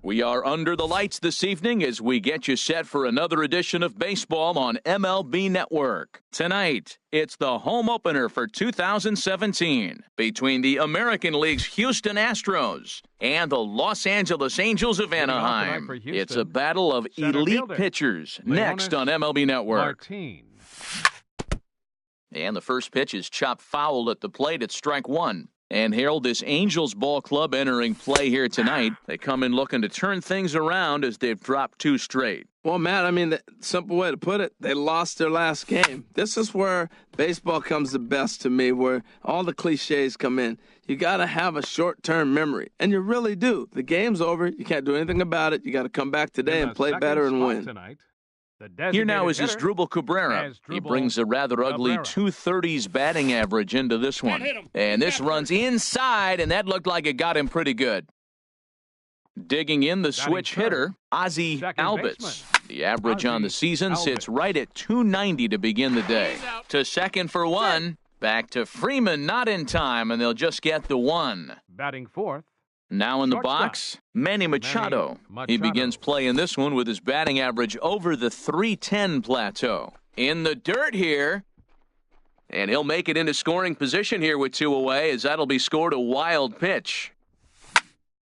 We are under the lights this evening as we get you set for another edition of baseball on MLB Network. Tonight, it's the home opener for 2017 between the American League's Houston Astros and the Los Angeles Angels of Anaheim. It's a battle of elite pitchers next on MLB Network. And the first pitch is chopped foul at the plate at strike one. And Harold, this Angels ball club entering play here tonight. They come in looking to turn things around as they've dropped two straight. Well, Matt, I mean, the simple way to put it, they lost their last game. This is where baseball comes the best to me, where all the cliches come in. You got to have a short-term memory, and you really do. The game's over. You can't do anything about it. You got to come back today and play better and win. Tonight. Here now is Asdrubal Cabrera. He brings a rather ugly 230s batting average into this one. And this runs inside, and that looked like it got him pretty good. Digging in the switch hitter, Ozzie Albies. The average on the season sits right at 290 to begin the day. To second for one. Back to Freeman, not in time, and they'll just get the one. Batting fourth. Now in the box, Manny Machado. He begins play in this one with his batting average over the 310 plateau. In the dirt here, and he'll make it into scoring position here with two away as that'll be scored a wild pitch.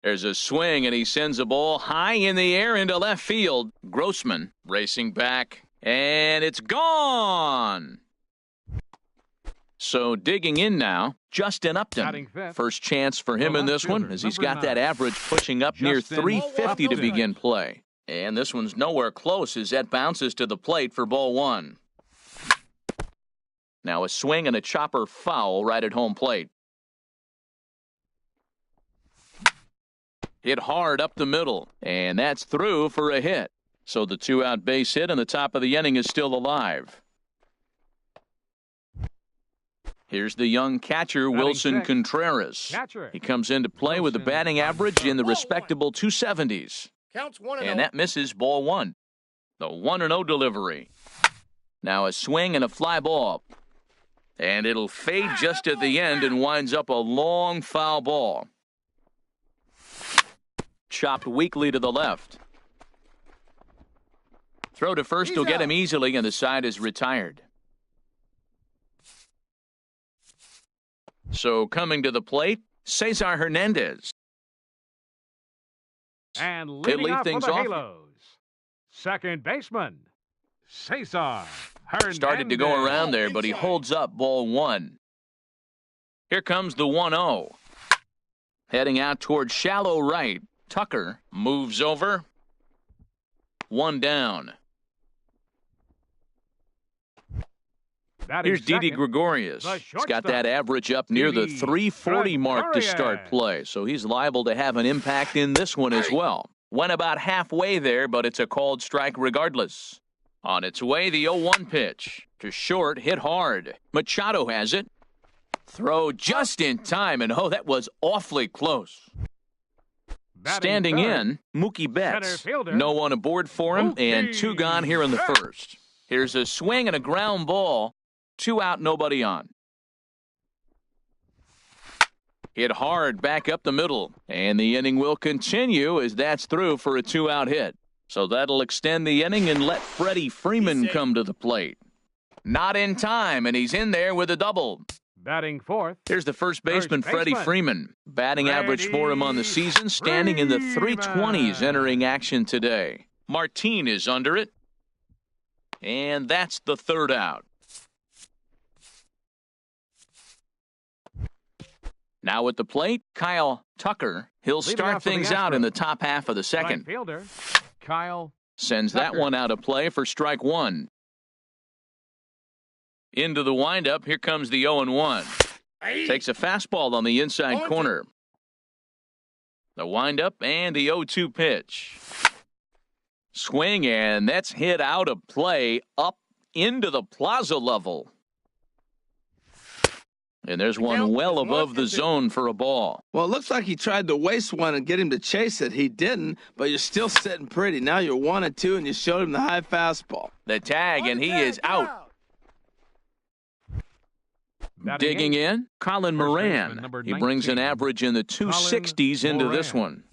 There's a swing, and he sends a ball high in the air into left field. Grossman racing back, and it's gone. So digging in now, Justin Upton. First chance for him in this one as he's got that average pushing up near 350 to begin play. And this one's nowhere close as that bounces to the plate for ball one. Now a swing and a chopper foul right at home plate. Hit hard up the middle, and that's through for a hit. So the two-out base hit and the top of the inning is still alive. Here's the young catcher, Wilson Contreras. He comes into play with a batting average in the respectable 270s. And that misses ball one. The 1-0 delivery. Now a swing and a fly ball. And it'll fade just at the end and winds up a long foul ball. Chopped weakly to the left. Throw to first will get him easily, and the side is retired. So coming to the plate, Cesar Hernandez. And leading off things for the off. Halos, second baseman, Cesar Hernandez. Started to go around there, but he holds up ball one. Here comes the 1-0. Heading out towards shallow right. Tucker moves over. One down. Here's Didi Gregorius. He's got that average up near the 340 mark to start play, so he's liable to have an impact in this one as well. Went about halfway there, but it's a called strike regardless. On its way, the 0-1 pitch. To short, hit hard. Machado has it. Throw just in time, and that was awfully close. Standing in, Mookie Betts. No one aboard for him, and two gone here in the first. Here's a swing and a ground ball. Two out, nobody on. Hit hard back up the middle, and the inning will continue as that's through for a two-out hit. So that'll extend the inning and let Freddie Freeman come to the plate. Not in time, and he's in there with a double. Batting fourth. Here's the first baseman, Freddie Freeman. Batting average for him on the season, standing in the 320s entering action today. Martin is under it. And that's the third out. Now at the plate, Kyle Tucker. He'll start things out in the top half of the second. Fielder, Kyle sends Tucker. That one out of play for strike one. Into the windup, here comes the 0-1. Takes a fastball on the inside corner. The windup and the 0-2 pitch. Swing, and that's hit out of play up into the plaza level. And there's one well above the zone for a ball. Well, it looks like he tried to waste one and get him to chase it. He didn't, but you're still sitting pretty. Now you're 1-2, and you showed him the high fastball. The tag, and he is out. Digging in, Colin Moran. He brings an average in the 260s into this one.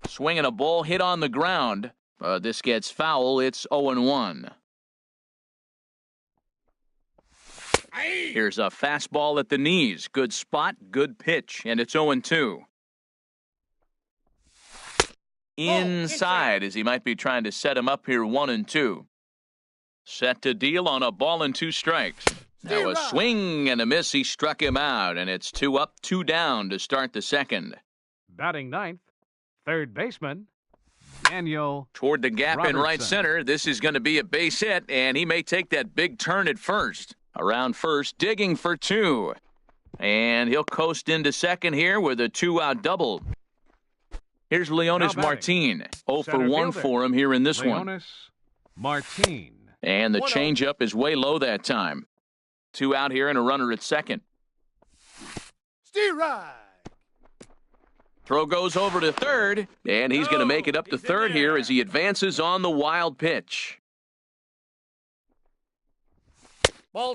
Swinging a ball hit on the ground. This gets foul. It's 0-1. Here's a fastball at the knees. Good spot, good pitch, and it's 0-2. Inside, as he might be trying to set him up here 1-2. Set to deal on a ball and 2 strikes. Now a swing and a miss. He struck him out, and it's 2 up, 2 down to start the second. Batting ninth, third baseman, Daniel Toward the gap Robertson. in right center. This is going to be a base hit, and he may take that big turn at first. Around first, digging for 2. And he'll coast into second here with a 2-out double. Here's Leonis Martin. 0 for 1 for him here in this one. Leonis Martin. And the changeup is way low that time. 2 out here and a runner at second. Throw goes over to third, and he's going to make it up to third here as he advances on the wild pitch.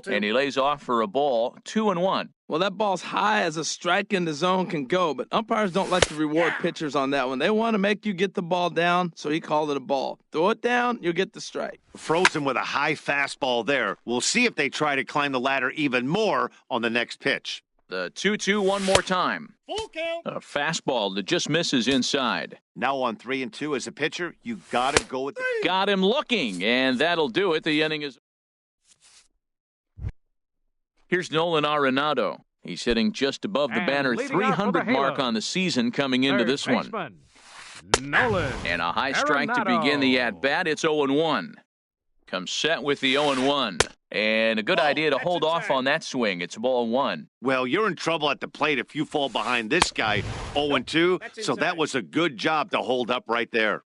And he lays off for a ball, 2-1. Well, that ball's high as a strike in the zone can go, but umpires don't like to reward pitchers on that one. They want to make you get the ball down, so he called it a ball. Throw it down, you'll get the strike. Frozen with a high fastball there. We'll see if they try to climb the ladder even more on the next pitch. The 2-2 one more time. Full count. A fastball that just misses inside. Now on 3-2 as a pitcher, you got to go with the... Got him looking, and that'll do it. The inning is... Here's Nolan Arenado. He's hitting just above the banner 300 mark on the season coming into this one. Nolan And a high strike to begin the at-bat. It's 0-1. Comes set with the 0-1. And a good idea to hold off on that swing. It's ball 1. Well, you're in trouble at the plate if you fall behind this guy 0-2, so that was a good job to hold up right there.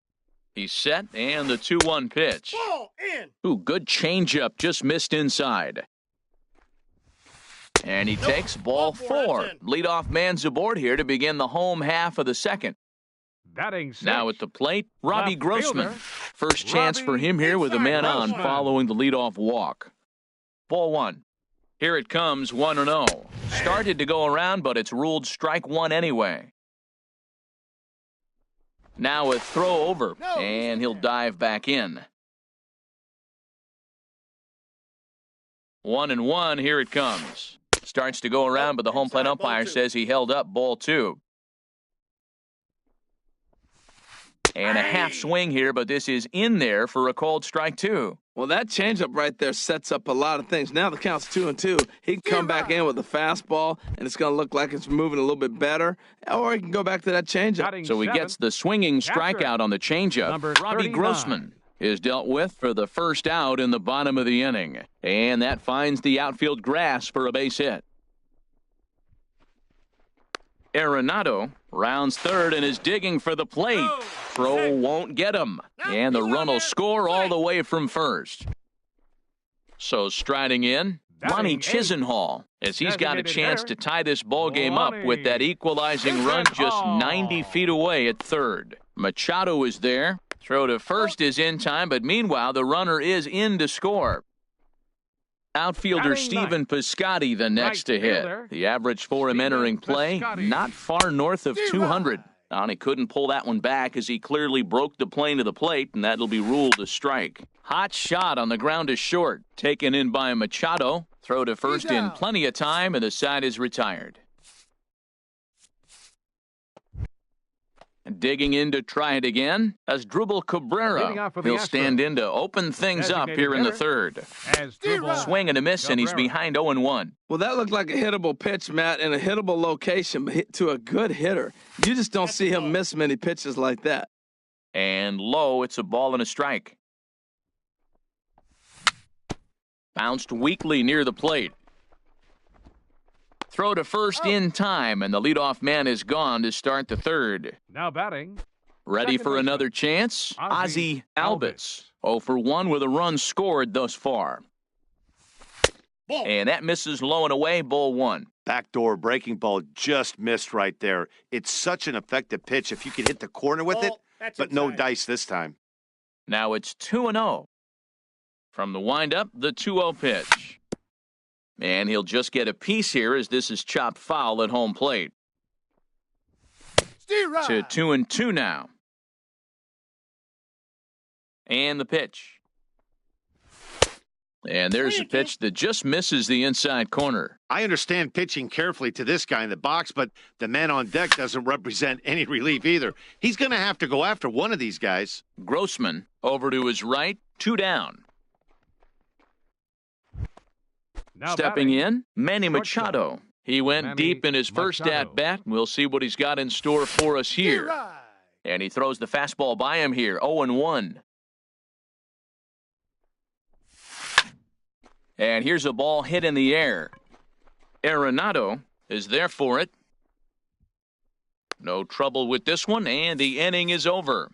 He's set, and the 2-1 pitch. Ball in. Ooh, good changeup, just missed inside. And he takes ball 4. Leadoff man's aboard here to begin the home half of the second. Batting six. Now at the plate, Robbie Left Grossman. fielder, First chance for him here with a man on Grossman. following the leadoff walk. Ball 1. Here it comes, 1-0. Started to go around, but it's ruled strike 1 anyway. Now a throw over, and he'll dive back in. 1-1, here it comes. Starts to go around, but the home plate umpire says he held up ball 2. And a half swing here, but this is in there for a called strike 2. Well, that changeup right there sets up a lot of things. Now the count's 2-2. He can come back in with a fastball, and it's going to look like it's moving a little bit better. Or he can go back to that changeup. So he gets the swinging strikeout on the changeup. Robbie Grossman is dealt with for the first out in the bottom of the inning. And that finds the outfield grass for a base hit. Arenado rounds third and is digging for the plate. Throw won't get him. And the run will score all the way from first. So striding in, Lonnie Chisenhall, as he's got a chance to tie this ball game up with that equalizing run just 90 feet away at third. Machado is there. Throw to first is in time, but meanwhile the runner is in to score. Outfielder Stephen Piscotty the next to hit. The average for him entering play, not far north of 200. And he couldn't pull that one back as he clearly broke the plane of the plate, and that'll be ruled a strike. Hot shot on the ground is short. Taken in by Machado. Throw to first in plenty of time, and the side is retired. Digging in to try it again, Asdrubal Cabrera. He'll stand in to open things up here in the third. Swing and a miss, and he's behind 0-1. Well, that looked like a hittable pitch, Matt, in a hittable location, but hit to a good hitter. You just don't see him miss many pitches like that. And low, it's a ball and a strike. Bounced weakly near the plate. Throw to first in time, and the leadoff man is gone to start the third. Now batting. Ready for another chance? Ozzie Albies. 0 for 1 with a run scored thus far. And that misses low and away, ball 1. Backdoor breaking ball just missed right there. It's such an effective pitch if you can hit the corner with it, but no dice this time. Now it's 2-0. From the windup, the 2-0 pitch. And he'll just get a piece here as this is chopped foul at home plate. To 2-2 now. And the pitch. And there's a pitch that just misses the inside corner. I understand pitching carefully to this guy in the box, but the man on deck doesn't represent any relief either. He's going to have to go after one of these guys. Grossman over to his right, 2 down. Now Stepping batting, in, Manny shortstop. Machado. He went Manny deep in his first Machado. at-bat. We'll see what he's got in store for us here. And he throws the fastball by him here, 0-1. And here's a ball hit in the air. Arenado is there for it. No trouble with this one, and the inning is over.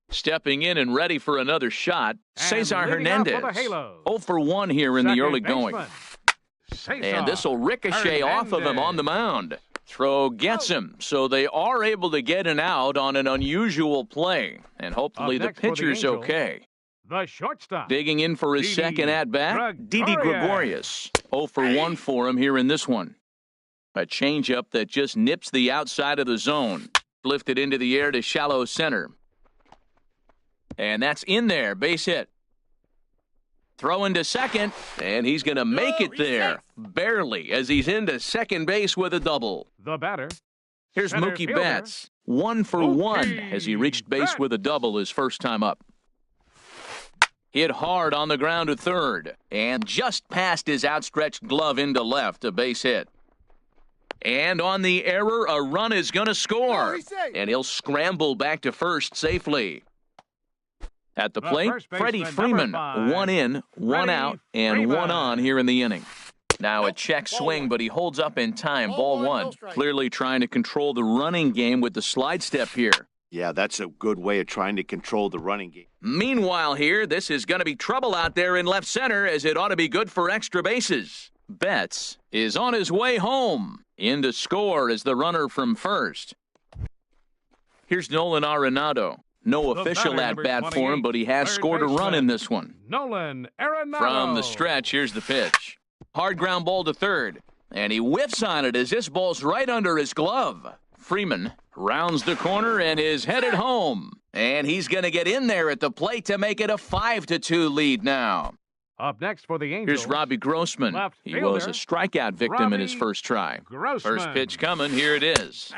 Stepping in and ready for another shot, And Cesar leading off Hernandez. for the Halos. 0 for 1 here in the Second early going. baseman, Cesar And this will ricochet off of him on the mound. Throw gets him, so they are able to get an out on an unusual play. And hopefully Up the next for the pitcher's Angels, okay. The shortstop. Digging in for his Didi second at-bat, Didi Gregorius. 0 for 1 for him here in this one. A changeup that just nips the outside of the zone. Lifted into the air to shallow center. And that's in there, base hit. Throw into second, and he's going to make it there. Barely, as he's into second base with a double. The batter. Here's Center Mookie fielder. Betts. 1 for 1 as he reached base Betts. with a double his first time up. Hit hard on the ground to third, and just past his outstretched glove into left, a base hit. And on the error, a run is going to score, and he'll scramble back to first safely. At the The plate, first baseman, Freddie number Freeman, 5. 1 in, 1 Freddie out, and Freeman. 1 on here in the inning. Now a check swing, but he holds up in time. Ball 1. Clearly trying to control the running game with the slide step here. Yeah, that's a good way of trying to control the running game. Meanwhile here, this is going to be trouble out there in left center, as it ought to be good for extra bases. Betts is on his way home. In to score is the runner from first. Here's Nolan Arenado. No The official batter, at-bat number for him, but he has 28, scored a run baseman. in this one. Nolan Arenado. From the stretch, here's the pitch. Hard ground ball to third, and he whiffs on it as this ball's right under his glove. Freeman rounds the corner and is headed home. And he's going to get in there at the plate to make it a 5-2 lead now. Up next for the Angels. Here's Robbie Grossman. Left He was a fielder, strikeout victim in his Robbie first try. Grossman. First pitch coming, here it is.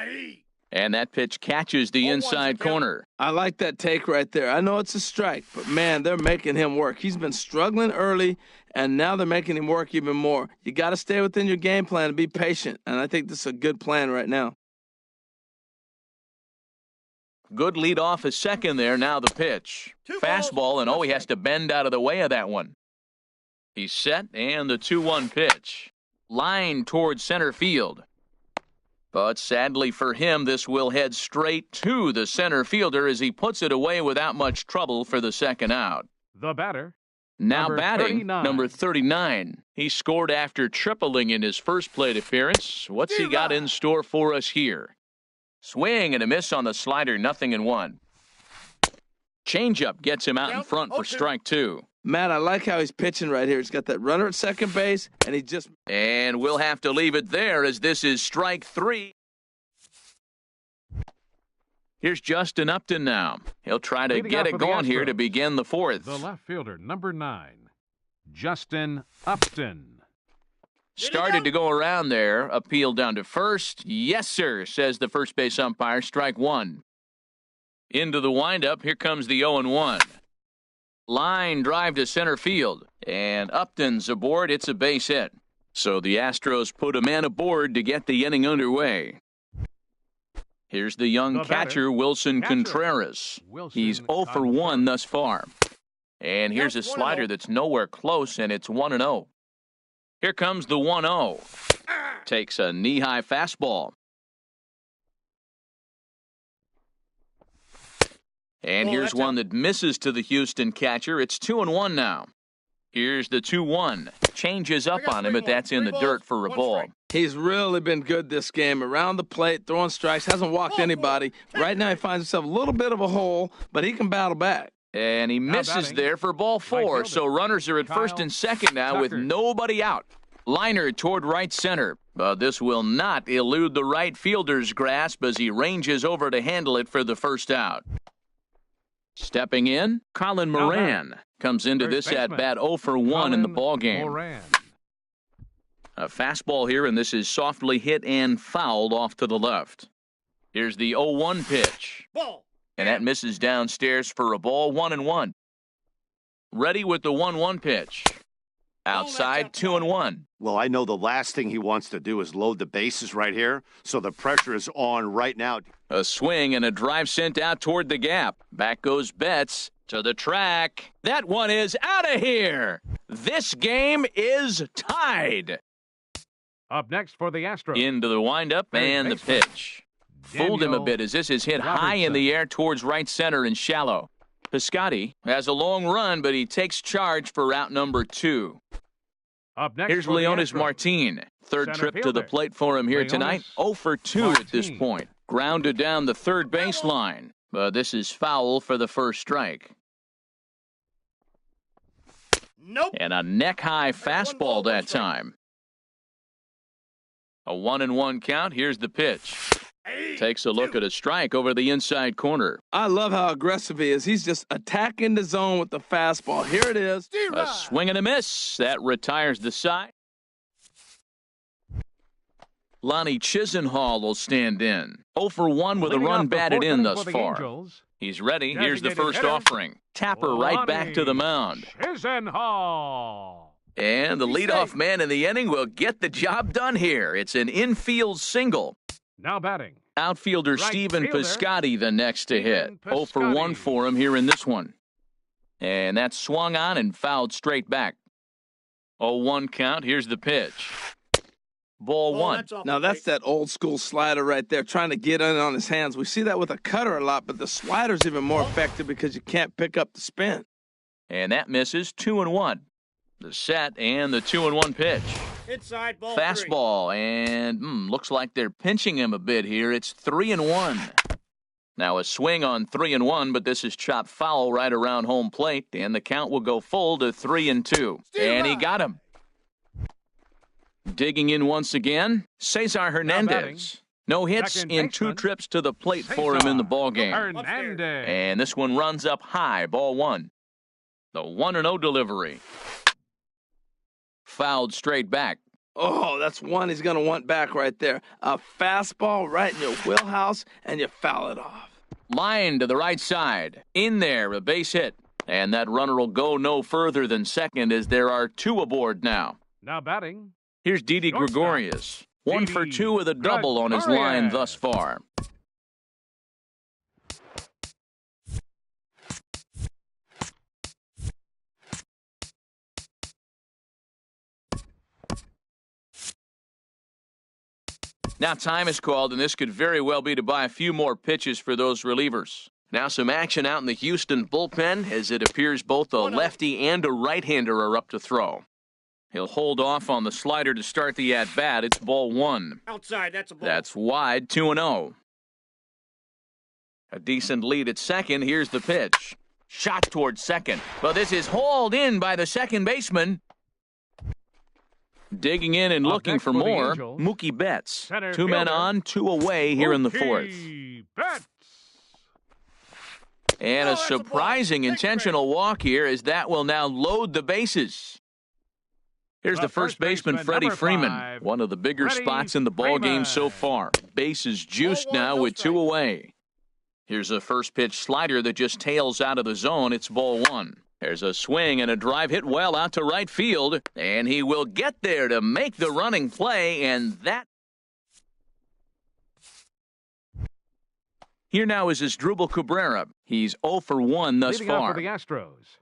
And that pitch catches the inside corner. I like that take right there. I know it's a strike, but man, they're making him work. He's been struggling early, and now they're making him work even more. You got to stay within your game plan and be patient, and I think this is a good plan right now. Good lead off is second there. Now the pitch. Fastball, and he has to bend out of the way of that one. He's set, and the 2-1 pitch. Line towards center field. But sadly for him, this will head straight to the center fielder as he puts it away without much trouble for the second out. The batter. Now Number batting, 39. number 39. He scored after tripling in his first plate appearance. What's he got in store for us here? Swing and a miss on the slider, 0-1. Changeup gets him out in front for strike 2. Matt, I like how he's pitching right here. He's got that runner at second base, and he just... And we'll have to leave it there as this is strike 3. Here's Justin Upton now. He'll try to Leading get off it for the going here Astros. to begin the fourth. The left fielder, number 9. Justin Upton. Started to go around there. Appeal down to first. Yes, sir, says the first base umpire. Strike 1. Into the windup. Here comes the 0-1. Line drive to center field. And Upton's aboard. It's a base hit. So the Astros put a man aboard to get the inning underway. Here's the young The batter, catcher, Wilson catcher. Contreras. Wilson He's 0 for 1 thus far. And here's a slider that's nowhere close, and it's 1-0. Here comes the 1-0. Takes a knee-high fastball. And here's one that misses to the Houston catcher. It's 2-1 now. Here's the 2-1. Changes up on him, but that's in the dirt for a ball. He's really been good this game. Around the plate, throwing strikes, hasn't walked anybody. Right now he finds himself a little bit of a hole, but he can battle back. And he misses batting, there for ball 4. fielder, So runners are at Kyle first and second now with Tucker. nobody out. Liner toward right center. But this will not elude the right fielder's grasp as he ranges over to handle it for the first out. Stepping in, Colin Moran comes into this at-bat 0 for 1 in the ballgame. A fastball here, and this is softly hit and fouled off to the left. Here's the 0-1 pitch. And that misses downstairs for a ball, 1-1. Ready with the 1-1 pitch. Outside, 2-1. Well, I know the last thing he wants to do is load the bases right here, so the pressure is on right now. A swing and a drive sent out toward the gap. Back goes Betts to the track. That one is out of here. This game is tied. Up next for the Astros. Into the windup and the pitch. Fooled him a bit as this is hit high in the air towards right center and shallow. Piscotty has a long run, but he takes charge for route number 2. Up next Here's Leonis Martin. Third trip to the plate for him here tonight. 0 for 2 at this point. Grounded down the third baseline. But this is foul for the first strike. And a neck-high fastball that time. A 1-1 count. Here's the pitch. Takes a look at a strike over the inside corner. I love how aggressive he is. He's just attacking the zone with the fastball. Here it is. A swing and a miss. That retires the side. Lonnie Chisenhall will stand in. 0 for 1 with a run batted in thus far. He's ready. Here's the first offering. Tapper right back to the mound. Chisenhall. And the leadoff man in the inning will get the job done here. It's an infield single. Now batting. Outfielder Stephen Piscotty the next to hit. 0 for 1 for him here in this one. And that's swung on and fouled straight back. 0-1 count. Here's the pitch. Ball 1. Now that's that old school slider right there, trying to get in on his hands. We see that with a cutter a lot, but the slider's even more effective because you can't pick up the spin. And that misses. 2-1. The set and the 2-1 pitch. Inside ball fastball, and looks like they're pinching him a bit here. It's 3-1. Now a swing on 3-1, but this is chopped foul right around home plate, and the count will go full to 3-2. And he got him. Digging in once again, Cesar Hernandez. No hits in 2 trips to the plate for him in the ballgame. Hernandez. And this one runs up high, ball 1. The 1-0 delivery. Fouled straight back. Oh, that's one he's going to want back right there. A fastball right in your wheelhouse, and you foul it off. Line to the right side. In there, a base hit. And that runner will go no further than second as there are 2 aboard now. Now batting. Here's Didi Gregorius. 1 for 2 with a double on his line thus far. Now time is called, and this could very well be to buy a few more pitches for those relievers. Now some action out in the Houston bullpen as it appears both a lefty and a right-hander are up to throw. He'll hold off on the slider to start the at-bat. It's ball 1. Outside, that's a ball. That's wide, 2-0. A decent lead at second. Here's the pitch. Shot towards second. But this is hauled in by the second baseman. Digging in and looking for more, Mookie Betts. 2 men on, 2 away here in the 4th. Betts. And a surprising intentional walk here as that will now load the bases. Here's the first baseman, Freddie Freeman. One of the bigger spots in the ballgame so far. Bases juiced now with 2 away. Here's a first pitch slider that just tails out of the zone. It's ball 1. There's a swing and a drive hit well out to right field, and he will get there to make the running play, and that. Here now is Asdrubal Cabrera. He's 0 for 1 thus Leading far. Up for the Astros,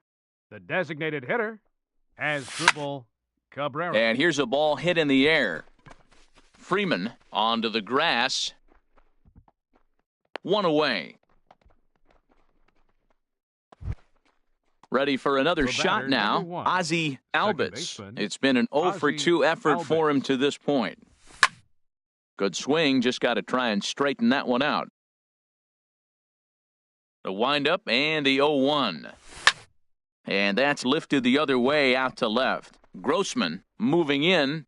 the designated hitter, Asdrubal Cabrera. And here's a ball hit in the air. Freeman onto the grass. 1 away. Ready for another shot now, Ozzie Albies. It's been an 0 for 2 effort for him to this point. Good swing, just got to try and straighten that one out. The windup and the 0-1. And that's lifted the other way out to left. Grossman moving in.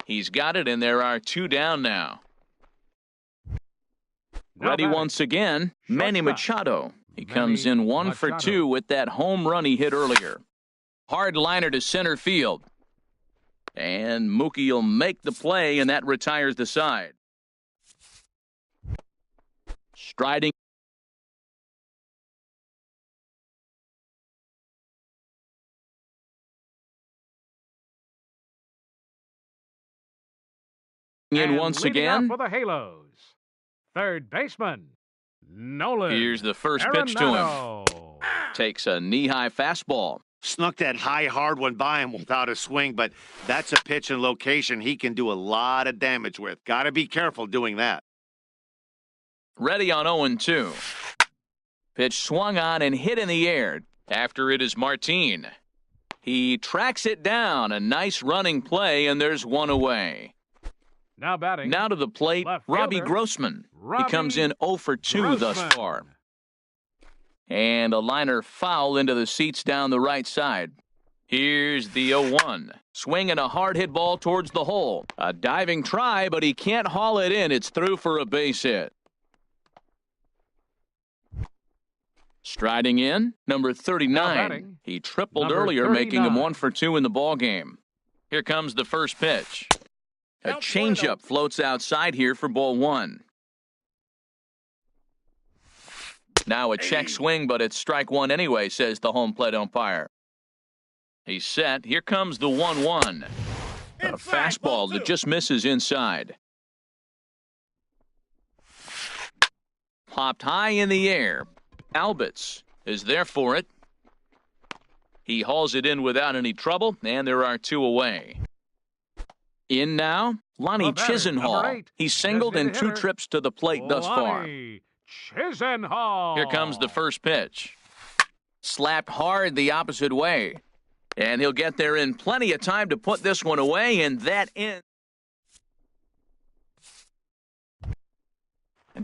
He's got it, and there are 2 down now. Ready once again, Manny Machado. He comes in 1 for 2 with that home run he hit earlier. Hard liner to center field. And Mookie will make the play, and that retires the side. Striding in once again for the Halos. Third baseman, Nolan. Here's the first pitch to him. Takes a knee-high fastball. Snuck that high, hard one by him without a swing, but that's a pitch and location he can do a lot of damage with. Got to be careful doing that. Ready on 0-2. Pitch swung on and hit in the air. After it is Martin. He tracks it down. A nice running play, and there's 1 away. Now batting. Now to the plate, Robbie Grossman. He comes in 0 for 2 thus far. And a liner foul into the seats down the right side. Here's the 0-1. Swinging a hard hit ball towards the hole. A diving try, but he can't haul it in. It's through for a base hit. Striding in, number 39. He tripled earlier, making him 1 for 2 in the ballgame. Here comes the first pitch. A changeup floats outside here for ball 1. Now a check swing, but it's strike 1 anyway, says the home plate umpire. He's set. Here comes the 1-1. A fastball that just misses inside. Popped high in the air. Albitz is there for it. He hauls it in without any trouble, and there are 2 away. In now, Lonnie Chisenhall. He's singled in 2 trips to the plate thus far. Chisenhall. Here comes the first pitch. Slapped hard the opposite way. And he'll get there in plenty of time to put this one away, and that ends.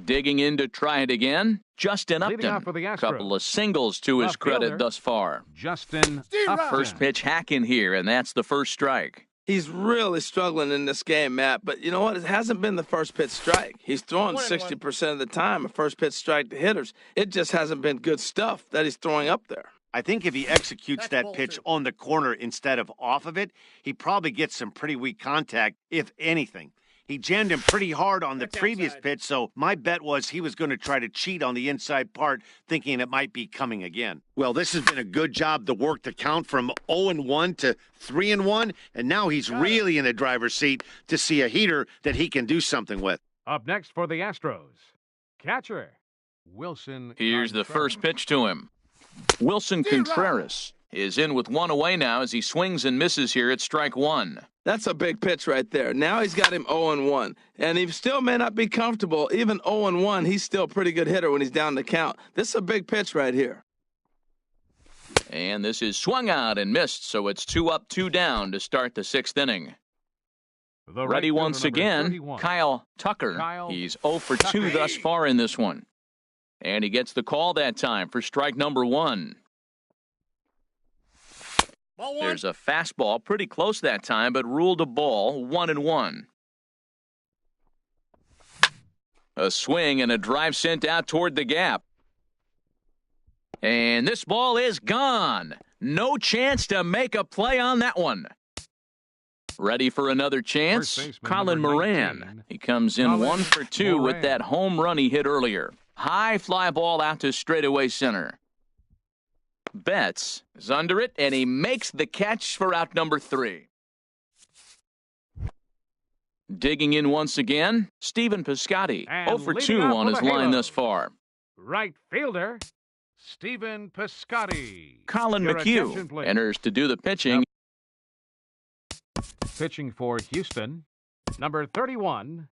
Digging in to try it again, Justin Upton. Couple of singles to his credit thus far. Justin Upton. First pitch hack in here, and that's the first strike. He's really struggling in this game, Matt. But you know what? It hasn't been the first pitch strike. He's throwing 60% of the time a first pitch strike to hitters. It just hasn't been good stuff that he's throwing up there. I think if he executes that pitch on the corner instead of off of it, he probably gets some pretty weak contact, if anything. He jammed him pretty hard on the previous pitch, so my bet was he was going to try to cheat on the inside part, thinking it might be coming again. Well, this has been a good job to work the count from 0-1 to 3-1, and now he's really in the driver's seat to see a heater that he can do something with. Up next for the Astros, catcher Wilson. Here's the first pitch to him. Wilson Contreras is in with 1 away now as he swings and misses here at strike 1. That's a big pitch right there. Now he's got him 0-1. And he still may not be comfortable. Even 0-1, he's still a pretty good hitter when he's down the count. This is a big pitch right here. And this is swung out and missed, so it's 2 up, 2 down to start the 6th inning. Ready once again, 31. Kyle Tucker. He's 0 for 2 thus far in this one. And he gets the call that time for strike number 1. There's a fastball pretty close that time, but ruled a ball, 1-1. A swing and a drive sent out toward the gap. And this ball is gone. No chance to make a play on that one. Ready for another chance? Colin Moran. He comes in 1 for 2 with that home run he hit earlier. High fly ball out to straightaway center. Betts is under it, and he makes the catch for out number 3. Digging in once again, Stephen Piscotty. 0 for 2 on his line thus far. Right fielder, Stephen Piscotty. Colin McHugh enters to do the pitching. Pitching for Houston, number 31,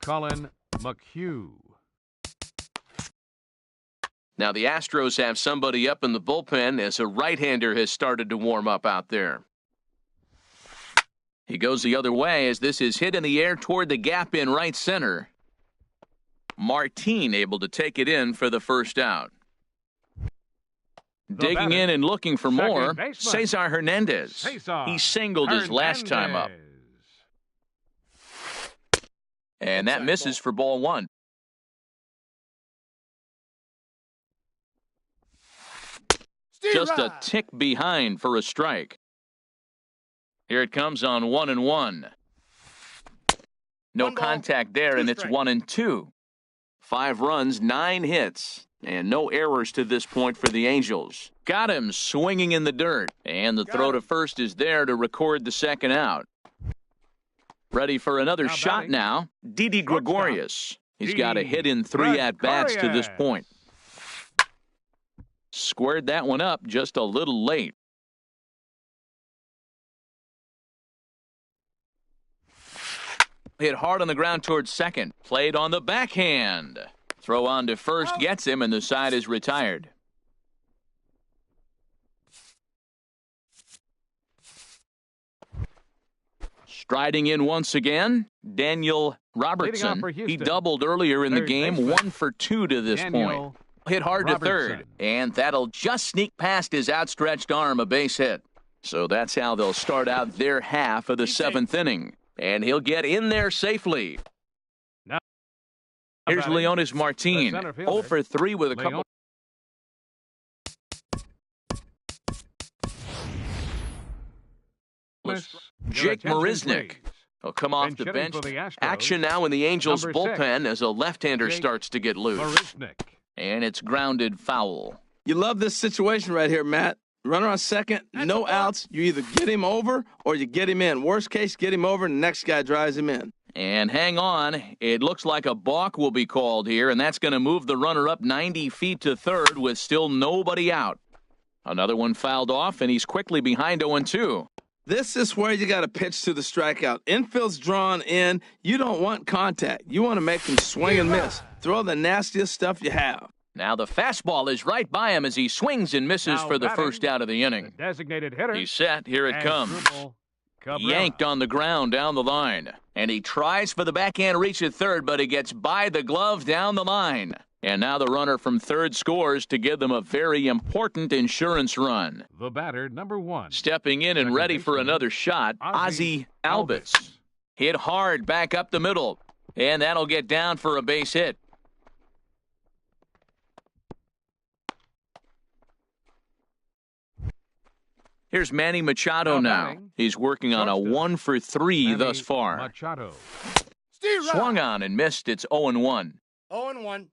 Colin McHugh. Now the Astros have somebody up in the bullpen as a right-hander has started to warm up out there. He goes the other way as this is hit in the air toward the gap in right center. Martin able to take it in for the first out. Digging in and looking for more, Cesar Hernandez. He singled his last time up. And that misses for ball one. Just a tick behind for a strike. Here it comes on 1-1. No contact there, and it's 1-2. 5 runs, 9 hits, and no errors to this point for the Angels. Got him swinging in the dirt, and the throw to first is there to record the second out. Ready for another shot now, Didi Gregorius. He's got a hit in 3 at-bats to this point. Squared that one up just a little late. Hit hard on the ground towards second. Played on the backhand. Throw on to first gets him, and the side is retired. Striding in once again, Daniel Robertson. He doubled earlier in the game, 1 for 2 to this point. Hit hard to third, and that'll just sneak past his outstretched arm, a base hit. So that's how they'll start out their half of the 7th inning. And he'll get in there safely. Now, here's Leonis Martin, 0 for 3 with a couple. Jake Marisnick will come off the bench. Action now in the Angels bullpen as a left-hander starts to get loose. And it's grounded foul. You love this situation right here, Matt. Runner on second, no outs. You either get him over or you get him in. Worst case, get him over, and the next guy drives him in. And hang on. It looks like a balk will be called here, and that's going to move the runner up 90 feet to third with still nobody out. Another one fouled off, and he's quickly behind 0-2. This is where you got to pitch to the strikeout. Infield's drawn in. You don't want contact. You want to make him swing and miss. Throw the nastiest stuff you have. Now the fastball is right by him as he swings and misses for the first out of the inning. The designated hitter. He's set. Here it comes. Yanked on the ground down the line. And he tries for the backhand reach at third, but he gets by the glove down the line. And now the runner from third scores to give them a very important insurance run. The batter, number 1. Stepping in and ready for another shot, Ozzie Albies. Hit hard back up the middle. And that'll get down for a base hit. Here's Manny Machado now. He's working on a 1 for 3 thus far. Machado. Swung on and missed. It's 0-1. 0-1.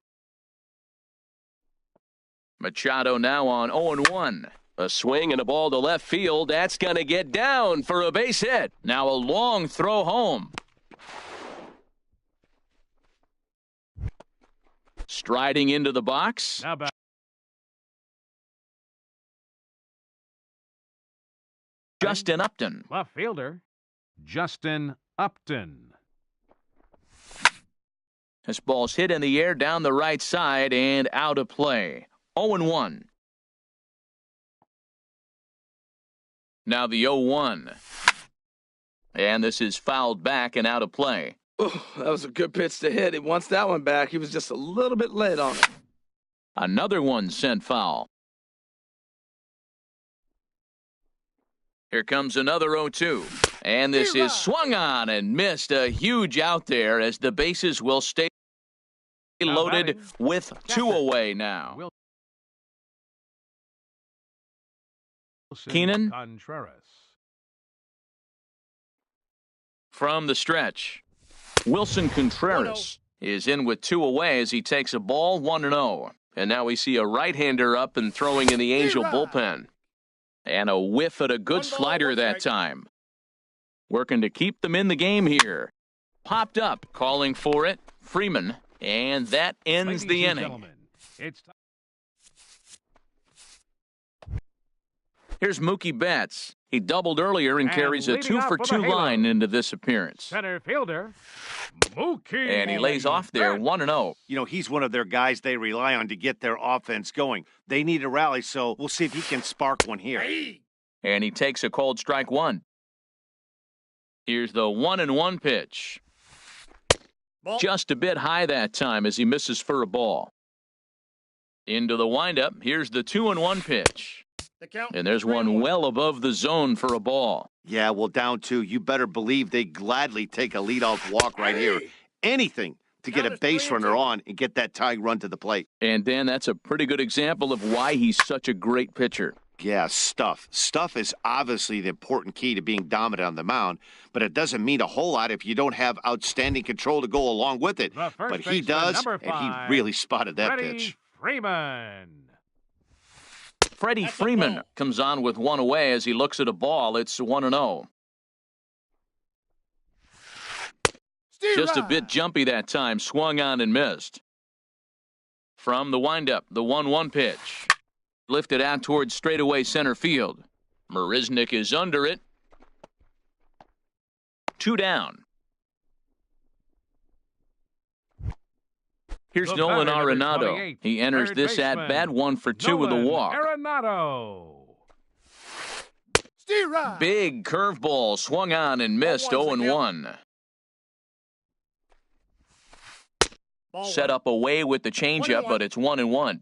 Machado now on 0-1. A swing and a ball to left field. That's going to get down for a base hit. Now a long throw home. Striding into the box. Now back. Justin Upton. Left fielder, Justin Upton. This ball's hit in the air down the right side and out of play. 0-1. Now the 0-1. And this is fouled back and out of play. Oh, that was a good pitch to hit. He wants that one back. He was just a little bit late on it. Another one sent foul. Here comes another 0-2. And this is swung on and missed. A huge out there as the bases will stay loaded with 2 away now. Keenan from the stretch. Wilson Contreras is in with 2 away as he takes a ball 1-0. And now we see a right-hander up and throwing in the Angel bullpen. And a whiff at a good slider that time. Working to keep them in the game here. Popped up, calling for it. Freeman. And that ends the inning. Here's Mookie Betts. He doubled earlier and carries a 2 for 2 line into this appearance. Center fielder, Mookie. And he lays off there 1-0. You know, he's one of their guys they rely on to get their offense going. They need a rally, so we'll see if he can spark one here. And he takes a cold strike 1. Here's the 1-1 pitch. Ball. Just a bit high that time as he misses for a ball. Into the windup. Here's the 2-1 pitch. And there's one well above the zone for a ball. Yeah, well, down 2. You better believe they gladly take a leadoff walk right here. anything to get a base runner on and get that tying run to the plate. And, Dan, that's a pretty good example of why he's such a great pitcher. Yeah, stuff. Stuff is obviously the important key to being dominant on the mound, but it doesn't mean a whole lot if you don't have outstanding control to go along with it. But he does, and he really spotted that pitch. Freddie Freeman comes on with one away as he looks at a ball. It's 1-0. Just a bit jumpy that time. Swung on and missed. From the windup, the 1-1 pitch. Lifted out towards straightaway center field. Marisnick is under it. 2 down. Here's Nolan Arenado. He enters this at-bat 1 for 2 with a walk. Big curveball swung on and missed. 0-1. Set up away with the changeup, but it's 1-1.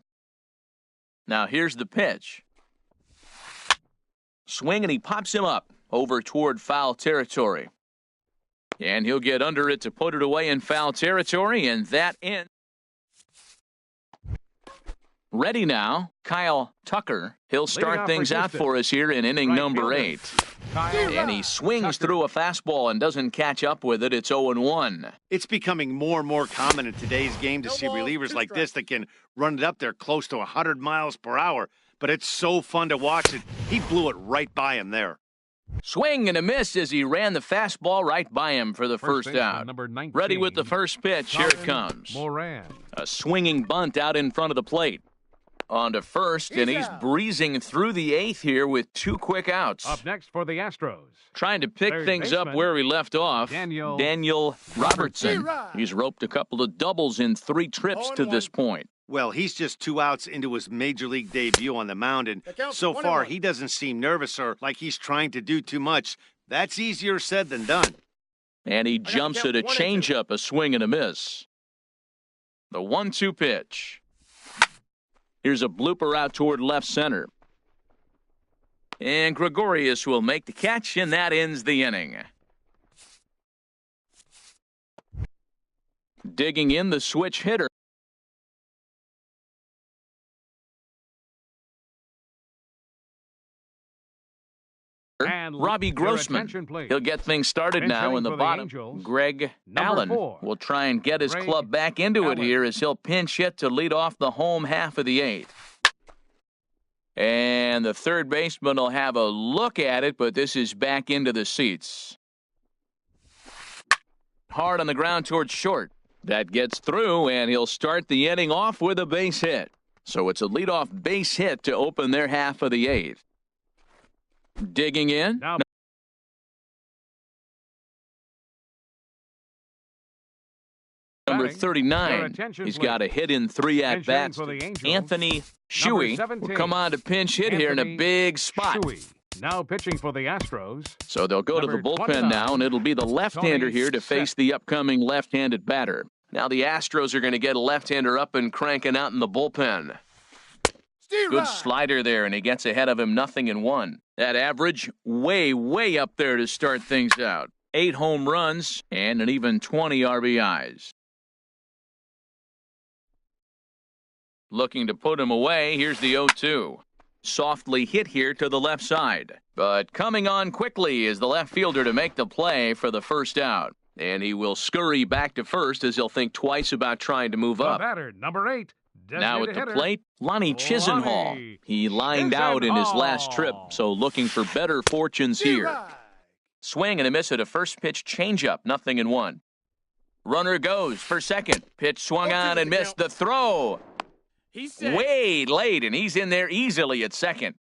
Now here's the pitch. Swing, and he pops him up over toward foul territory. And he'll get under it to put it away in foul territory, and that ends. Ready now, Kyle Tucker. He'll start things out for us here in inning number 8. And he swings through a fastball and doesn't catch up with it. It's 0-1. It's becoming more and more common in today's game to see relievers like this that can run it up there close to 100 miles per hour. But it's so fun to watch it. He blew it right by him there. Swing and a miss as he ran the fastball right by him for the first out. Ready with the first pitch. Here it comes. A swinging bunt out in front of the plate. On to first, and he's breezing through the 8th here with 2 quick outs. Up next for the Astros. Trying to pick things up where he left off, Daniel Robertson. He's roped a couple of doubles in 3 trips to this point. Well, he's just 2 outs into his major league debut on the mound, and so far he doesn't seem nervous or like he's trying to do too much. That's easier said than done. And he jumps at a changeup, a swing and a miss. The 1-2 pitch. Here's a blooper out toward left center. And Gregorius will make the catch, and that ends the inning. Digging in the switch hitter. And Robbie Grossman. He'll get things started now in the bottom. Greg Allen will try and get his club back into it here as he'll pinch hit to lead off the home half of the 8th. And the third baseman will have a look at it, but this is back into the seats. Hard on the ground towards short. That gets through, and he'll start the inning off with a base hit. So it's a leadoff base hit to open their half of the 8th. Digging in. Now, number 39. He's got a hit in 3 at-bats. Anthony Shuey will come on to pinch hit here in a big spot. Now pitching for the Astros. So they'll go to the bullpen now, and it'll be the left-hander here to face the upcoming left-handed batter. Now the Astros are going to get a left-hander up and cranking out in the bullpen. Good slider there, and he gets ahead of him 0-1. That average way up there to start things out. 8 home runs and an even 20 RBIs. Looking to put him away, here's the 0-2. Softly hit here to the left side. But coming on quickly is the left fielder to make the play for the first out. And he will scurry back to first as he'll think twice about trying to move up. Batter, number 8. Now at the plate, Lonnie Chisenhall. He lined out in his last trip, so looking for better fortunes here. Swing and a miss at a first pitch changeup, 0-1. Runner goes for second. Pitch swung on and missed the throw. Way late, and he's in there easily at second.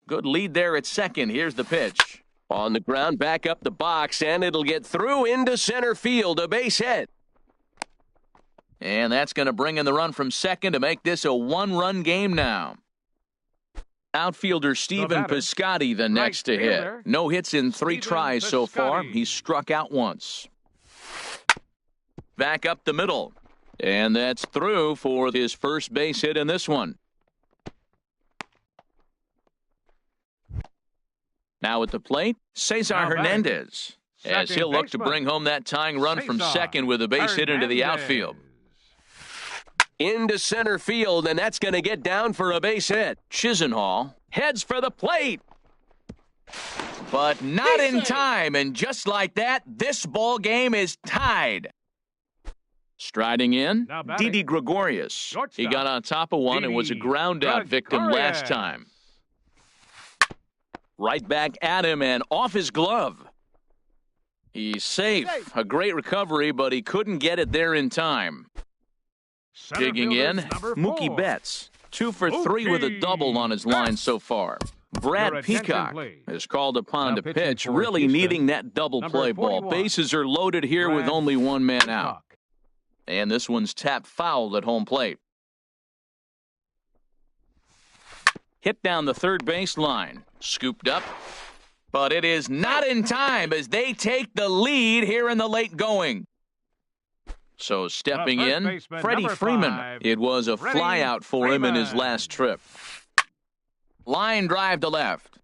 Good lead there at second. Here's the pitch. On the ground, back up the box, and it'll get through into center field, a base hit. And that's going to bring in the run from second to make this a 1-run game now. Outfielder Stephen Piscotty the next to hit. No hits in 3 tries so far. He's struck out once. Back up the middle. And that's through for his first base hit in this one. Now at the plate, Cesar Hernandez. as he'll look to bring home that tying run from second with a base hit into the outfield. Into center field, and that's going to get down for a base hit. Chisenhall heads for the plate, but not in time, and just like that, this ball game is tied. Striding in, Didi Gregorius. Shortstop. He got on top of one and was a ground-out victim last time. Right back at him and off his glove. He's safe. A great recovery, but he couldn't get it there in time. Digging in, Mookie Betts. 2 for 3 with a double on his line so far. Brad Peacock is called upon to pitch, really needing that double play ball. Bases are loaded here with only one man out. And this one's tapped foul at home plate. Hit down the third baseline. Scooped up. But it is not in time as they take the lead here in the late going. So stepping in, Freddie Freeman. It was a flyout for him in his last trip. Line drive to left.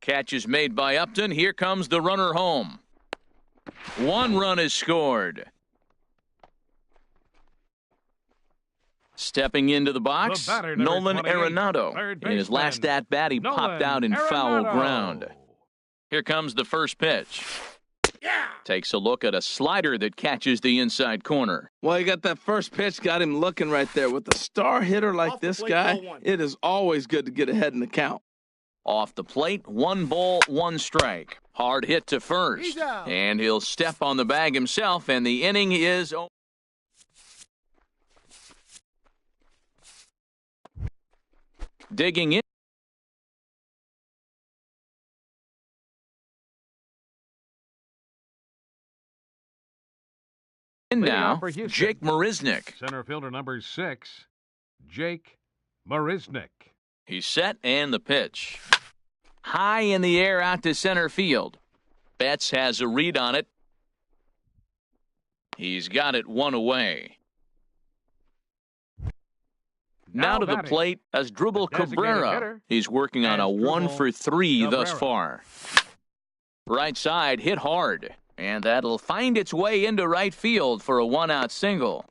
Catch is made by Upton. Here comes the runner home. 1 run is scored. Stepping into the box, Nolan Arenado. In his last at-bat, he popped out in foul ground. Here comes the first pitch. Takes a look at a slider that catches the inside corner. Well, you got that first pitch, got him looking right there. With a star hitter like this guy, it is always good to get ahead in the count. Off the plate, 1 ball, 1 strike. Hard hit to first. And he'll step on the bag himself, and the inning is over. Digging in. Now, Jake Marisnick. Center fielder number 6, Jake Marisnick. He's set and the pitch. High in the air out to center field. Betts has a read on it. He's got it 1 away. Now to the plate as Asdrubal Cabrera. He's working on a 1 for 3 thus far. Right side hit hard. And that'll find its way into right field for a 1-out single.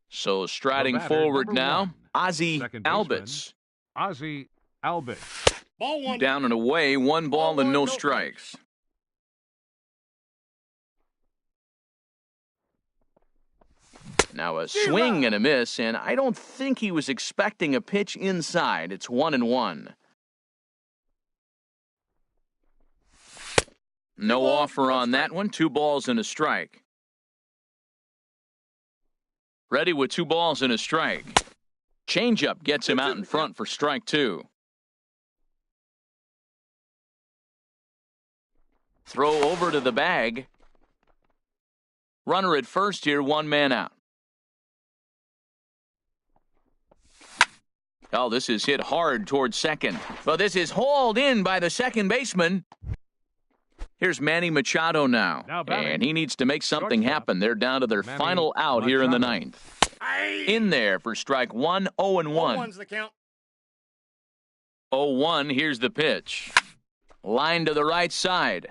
So striding forward now, Ozzie Albies. Ozzie Albies. Ball 1. Down and away, 1 ball and no strikes. Now a swing and a miss, and I don't think he was expecting a pitch inside. It's 1-1. No offer on that one. 2 balls and a strike. Ready with 2 balls and a strike. Changeup gets him out in front for strike 2. Throw over to the bag. Runner at first here, 1 man out. Oh, this is hit hard towards second. But this is hauled in by the second baseman. Here's Manny Machado now, and he needs to make something happen. They're down to their final out here in the 9th. In there for strike 1, 0-1. 0-1's the count. 0-1, here's the pitch. Line to the right side,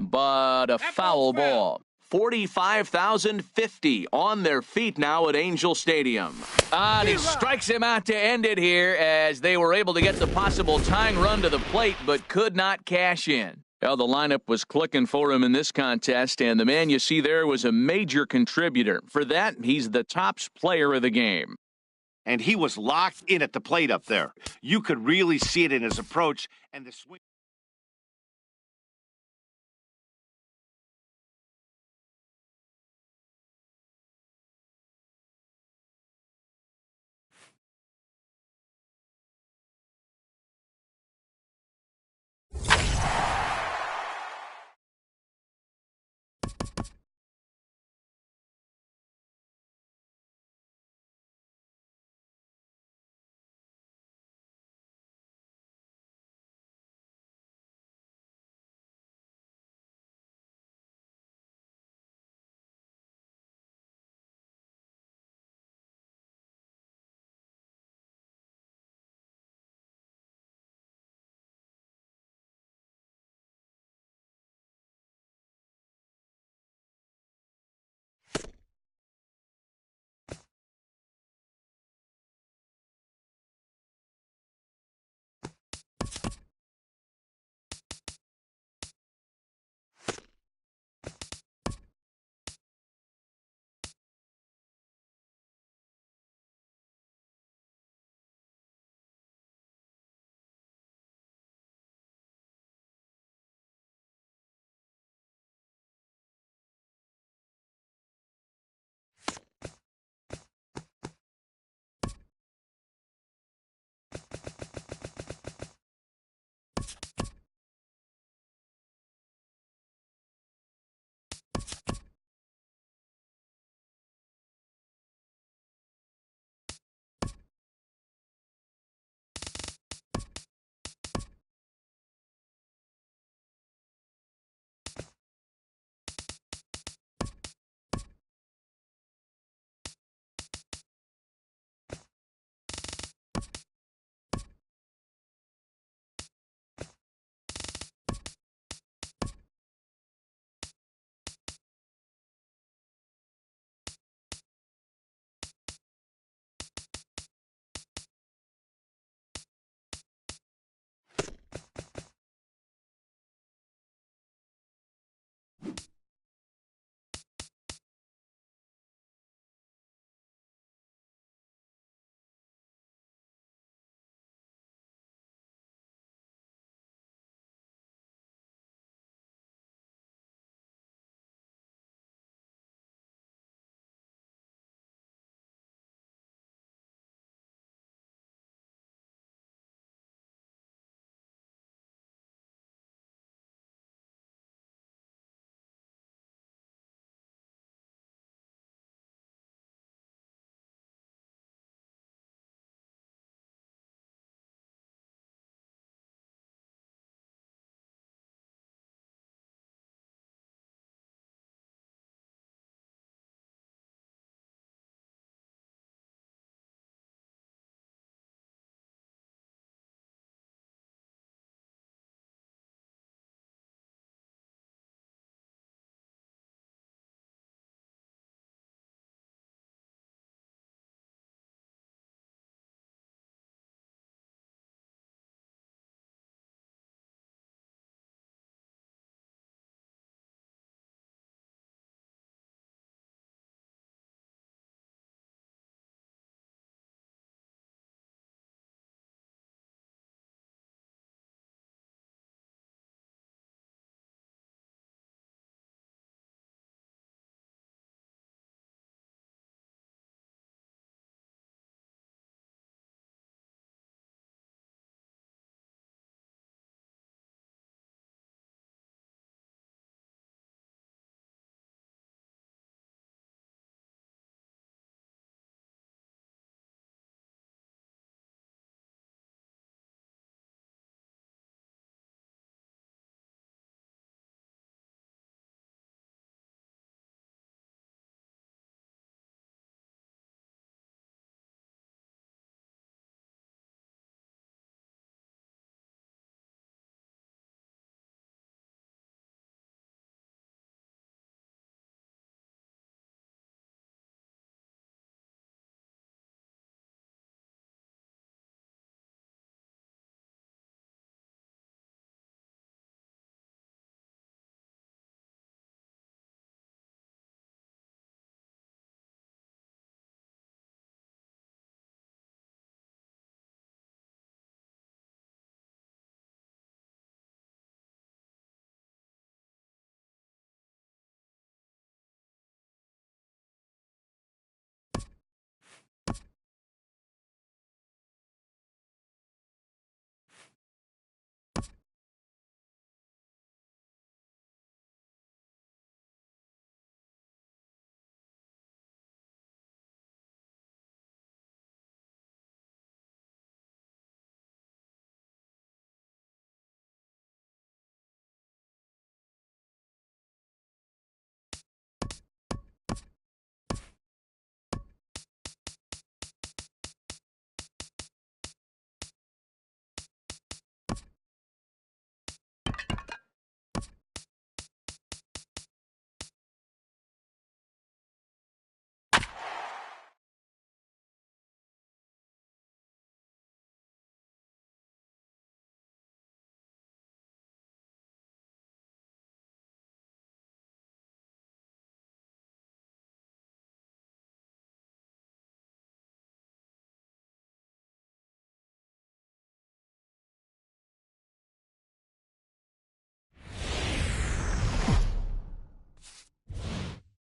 but a foul ball. 45,050 on their feet now at Angel Stadium. And he strikes him out to end it here as they were able to get the possible tying run to the plate, but could not cash in. Well, the lineup was clicking for him in this contest, and the man you see there was a major contributor. For that, he's the top player of the game. And he was locked in at the plate up there. You could really see it in his approach and the swing.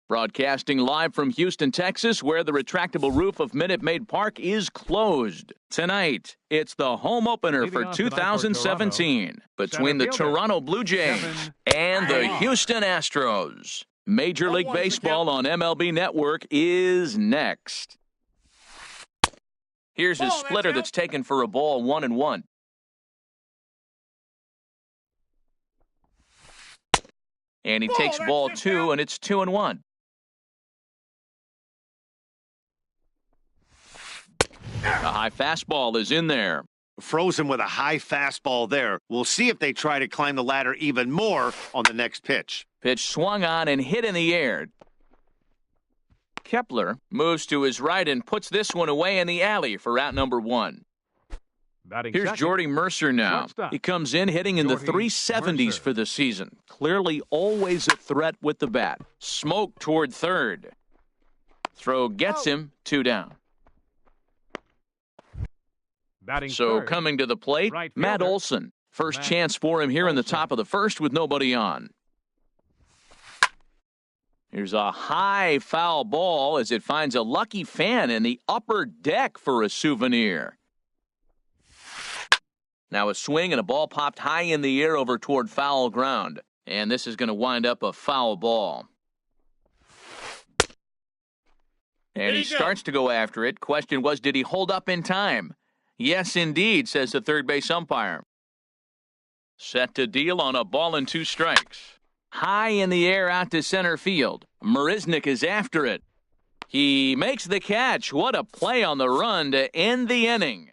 Broadcasting live from Houston, Texas, where the retractable roof of Minute Maid Park is closed. Tonight, it's the home opener for 2017 between the Toronto Blue Jays and the Houston Astros. Major League Baseball on MLB Network is next. Here's his splitter that's taken for a ball, 1-1. And he takes ball 2, and it's 2-1. A high fastball is in there. Frozen with a high fastball there. We'll see if they try to climb the ladder even more on the next pitch. Pitch swung on and hit in the air. Kepler moves to his right and puts this one away in the alley for out number 1. Here's Jordy Mercer now. He comes in hitting in the 370s for the season. Clearly always a threat with the bat. Smoke toward third. Throw gets him, 2 down. So coming to the plate, Matt Olson. First chance for him here in the top of the first with nobody on. Here's a high foul ball as it finds a lucky fan in the upper deck for a souvenir. Now a swing and a ball popped high in the air over toward foul ground. And this is going to wind up a foul ball. And he starts to go after it. Question was, did he hold up in time? Yes, indeed, says the third base umpire. Set to deal on a ball and 2 strikes. High in the air out to center field. Marisnick is after it. He makes the catch. What a play on the run to end the inning.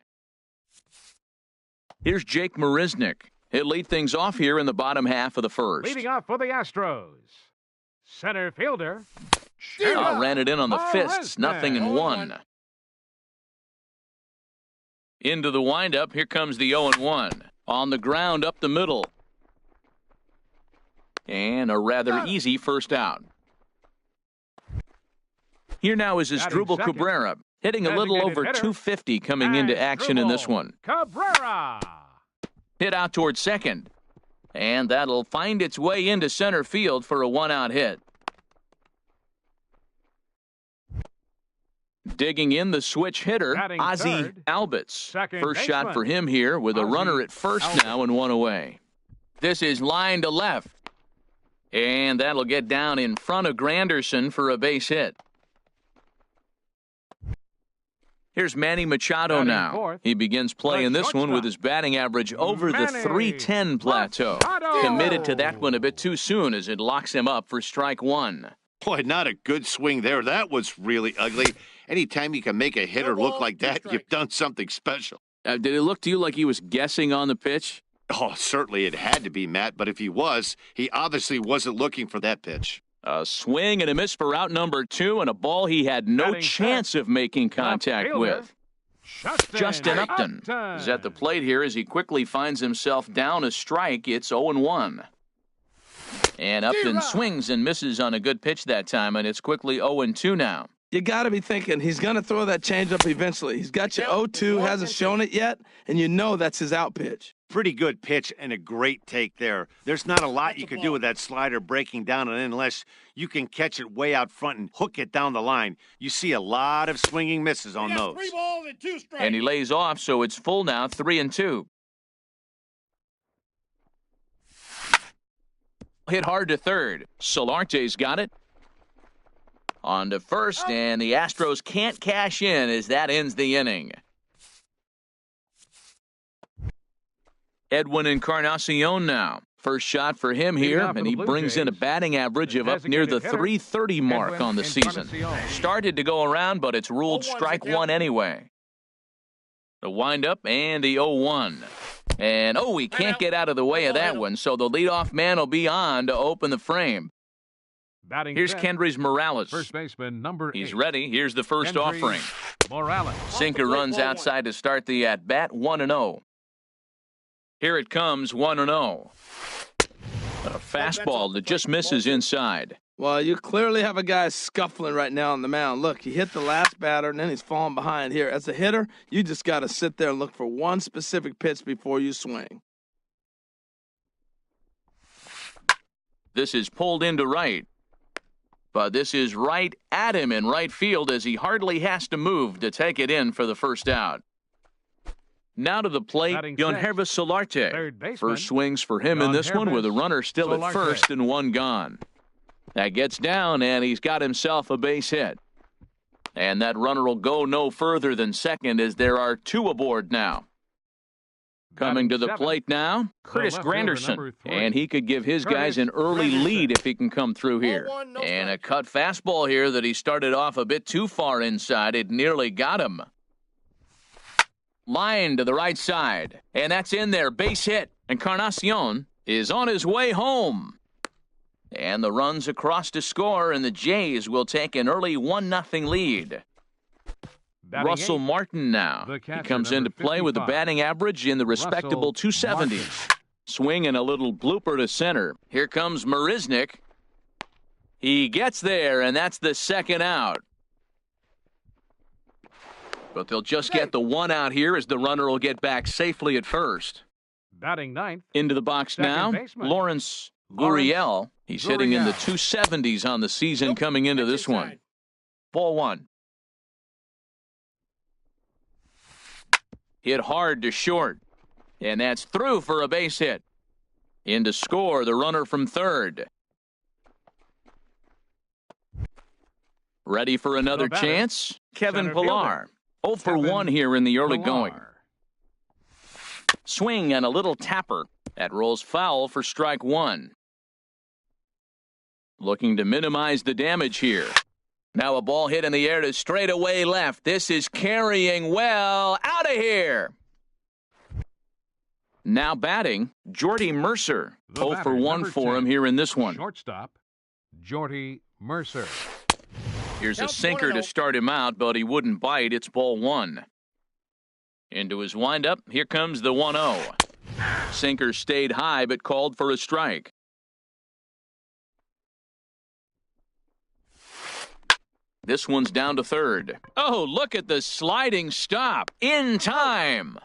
Here's Jake Marisnick. He'll lead things off here in the bottom half of the first. Leading off for the Astros, center fielder. Ran it in on the fists. 0-1. Into the windup. Here comes the 0-1. On the ground up the middle. And a rather easy first out. Here now is Asdrubal Cabrera, hitting a little over 250 coming into action in this one. Cabrera. Hit out towards second. And that'll find its way into center field for a 1-out hit. Digging in the switch hitter, Ozzie Albies. First shot for him here with a runner at first now and 1 away. This is line to left. And that'll get down in front of Granderson for a base hit. Here's Manny Machado now. He begins playing this one with his batting average over the 310 plateau. Committed to that one a bit too soon as it locks him up for strike 1. Boy, not a good swing there. That was really ugly. Anytime you can make a hitter look like that, you've done something special. Did it look to you like he was guessing on the pitch? Oh, certainly it had to be, Matt, but if he was, he obviously wasn't looking for that pitch. A swing and a miss for out number 2 and a ball he had no chance of making contact with. Justin Upton is at the plate here as he quickly finds himself down a strike. It's 0-1. And Upton swings and misses on a good pitch that time, and it's quickly 0-2 now. You got to be thinking he's going to throw that changeup eventually. He's got you 0-2, hasn't shown it yet, and you know that's his out pitch. Pretty good pitch and a great take there. There's not a lot you can do with that slider breaking down and in unless you can catch it way out front and hook it down the line. You see a lot of swinging misses on those. 3 balls and 2 strikes. And he lays off, so it's full now, 3-2. Hit hard to third. Solarte's got it. On to first, and the Astros can't cash in as that ends the inning. Edwin Encarnacion now. First shot for him here, and he brings in a batting average of up near the 330 mark on the season. Started to go around, but it's ruled strike 1 anyway. The windup and the 0-1. And, he can't get out of the way of that one, so the leadoff man will be on to open the frame. Here's Kendrys Morales. First baseman, number 8. He's ready. Here's the first offering. Morales. Sinker runs outside to start the at-bat, 1-0. Here it comes, 1-0. A fastball that just misses inside. Well, you clearly have a guy scuffling right now on the mound. Look, he hit the last batter, and then he's falling behind here. As a hitter, you just got to sit there and look for one specific pitch before you swing. This is pulled into right. But this is right at him in right field as he hardly has to move to take it in for the first out. Now to the plate, Yangervis Solarte. First swings for him in this one with a runner still at first and one gone. That gets down, and he's got himself a base hit. And that runner will go no further than second as there are two aboard now. Coming to the plate now, Curtis Granderson. And he could give his guys an early lead if he can come through here. And a cut fastball here that he started off a bit too far inside. It nearly got him. Line to the right side. And that's in there. Base hit. Encarnacion is on his way home. And the runs across to score, and the Jays will take an early 1-0 lead. Russell Martin now. He comes into play with a batting average in the respectable 270s. Swing and a little blooper to center. Here comes Marisnick. He gets there, and that's the second out. But they'll just get the one out here as the runner will get back safely at first. Batting ninth. Into the box now, Lawrence Gurriel. He's hitting in the 270s on the season coming into this one. Ball one. Hit hard to short. And that's through for a base hit. In to score, the runner from third. Ready for another chance? Kevin Pillar. 0 for 1 here in the early going. Swing and a little tapper. That rolls foul for strike one. Looking to minimize the damage here. Now a ball hit in the air to straightaway left. This is carrying well. Out of here. Now batting, Jordy Mercer. 0 for 1 for him here in this one. Shortstop, Jordy Mercer. Here's a sinker to start him out, but he wouldn't bite. It's ball one. Into his windup, here comes the 1-0. Sinker stayed high, but called for a strike. This one's down to third. Oh, look at the sliding stop. In time.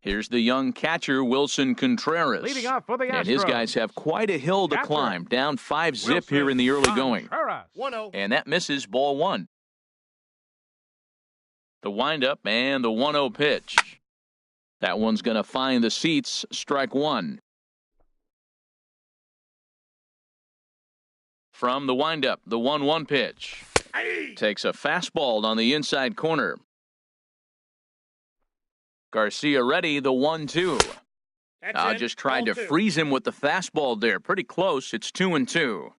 Here's the young catcher, Wilson Contreras. Leading off for the Astros. And his guys have quite a hill to climb. Down 5-0 here in the early going. 1-0. And that misses ball one. The windup and the 1-0 pitch. That one's going to find the seats. Strike one. From the windup, the 1-1 pitch. Takes a fastball on the inside corner. Garcia ready, the 1-2. Just tried to freeze him with the fastball there. Pretty close. It's 2-2.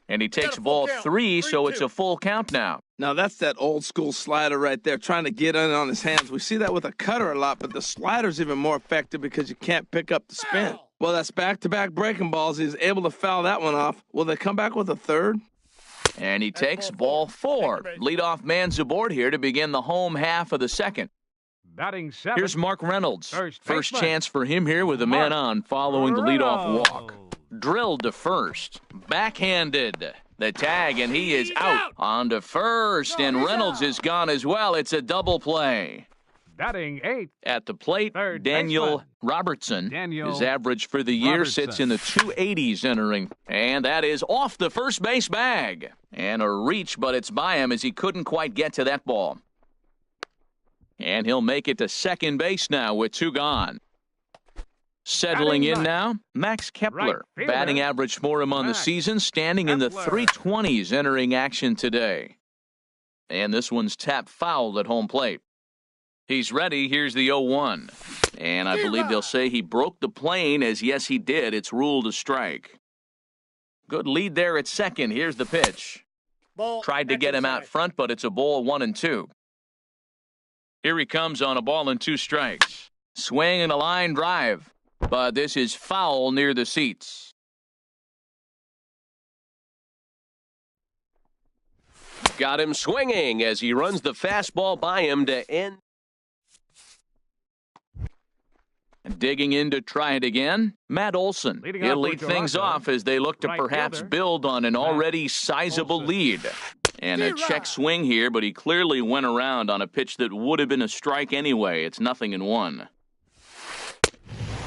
And he takes ball three, so it's a full count now. Now that's that old school slider right there, trying to get in on his hands. We see that with a cutter a lot, but the slider's even more effective because you can't pick up the spin. Well, that's back-to-back breaking balls. He's able to foul that one off. Will they come back with a third? And he takes ball four. Leadoff man's aboard here to begin the home half of the second. Batting seven. Here's Mark Reynolds. First chance for him here with a man on following the leadoff walk. Drilled to first. Backhanded. The tag, and he is out. On to first, and Reynolds is gone as well. It's a double play. Batting eighth. At the plate, Daniel Robertson. His average for the year sits in the 280s entering. And that is off the first base bag. And a reach, but it's by him as he couldn't quite get to that ball. And he'll make it to second base now with two gone. Settling in now, Max Kepler. Batting average for him on the season, standing in the 320s entering action today. And this one's tapped foul at home plate. He's ready. Here's the 0-1. And I believe they'll say he broke the plane, as yes, he did. It's ruled a strike. Good lead there at second. Here's the pitch. Tried to get him out front, but it's a ball 1-2. Here he comes on a ball and two strikes. Swing and a line drive. But this is foul near the seats. Got him swinging as he runs the fastball by him to end. Digging in to try it again, Matt Olson. He'll lead things off as they look to perhaps build on an already sizable lead. And a check swing here, but he clearly went around on a pitch that would have been a strike anyway. It's 0-1.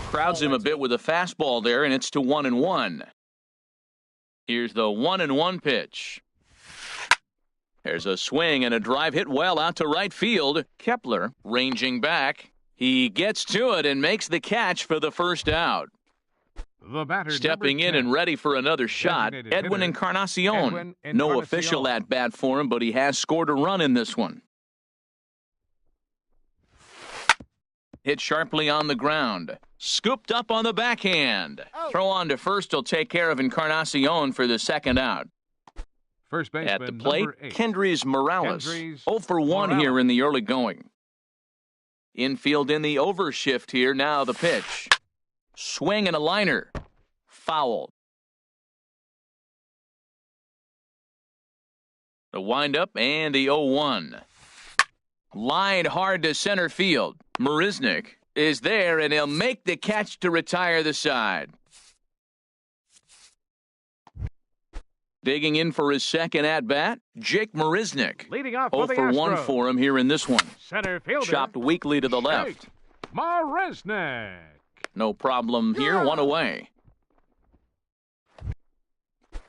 Crowds him a bit with a fastball there, and it's to 1-1. Here's the 1-1 pitch. There's a swing and a drive hit well out to right field. Kepler ranging back. He gets to it and makes the catch for the first out. The batter, stepping in and ready for another shot, Edwin Encarnacion. No official at-bat for him, but he has scored a run in this one. Hit sharply on the ground. Scooped up on the backhand. Throw on to first will take care of Encarnacion for the second out. First baseman, at the plate, Kendrys Morales. Kendrys 0 for 1 here in the early going. Infield in the overshift here. Now the pitch. Swing and a liner. Foul. The windup and the 0-1. Line hard to center field. Marisnick is there, and he'll make the catch to retire the side. Digging in for his second at-bat, Jake Marisnick. Leading off 0 for 1 for him here in this one. Center fielder. Chopped weakly to the left. Marisnick. No problem here, one away.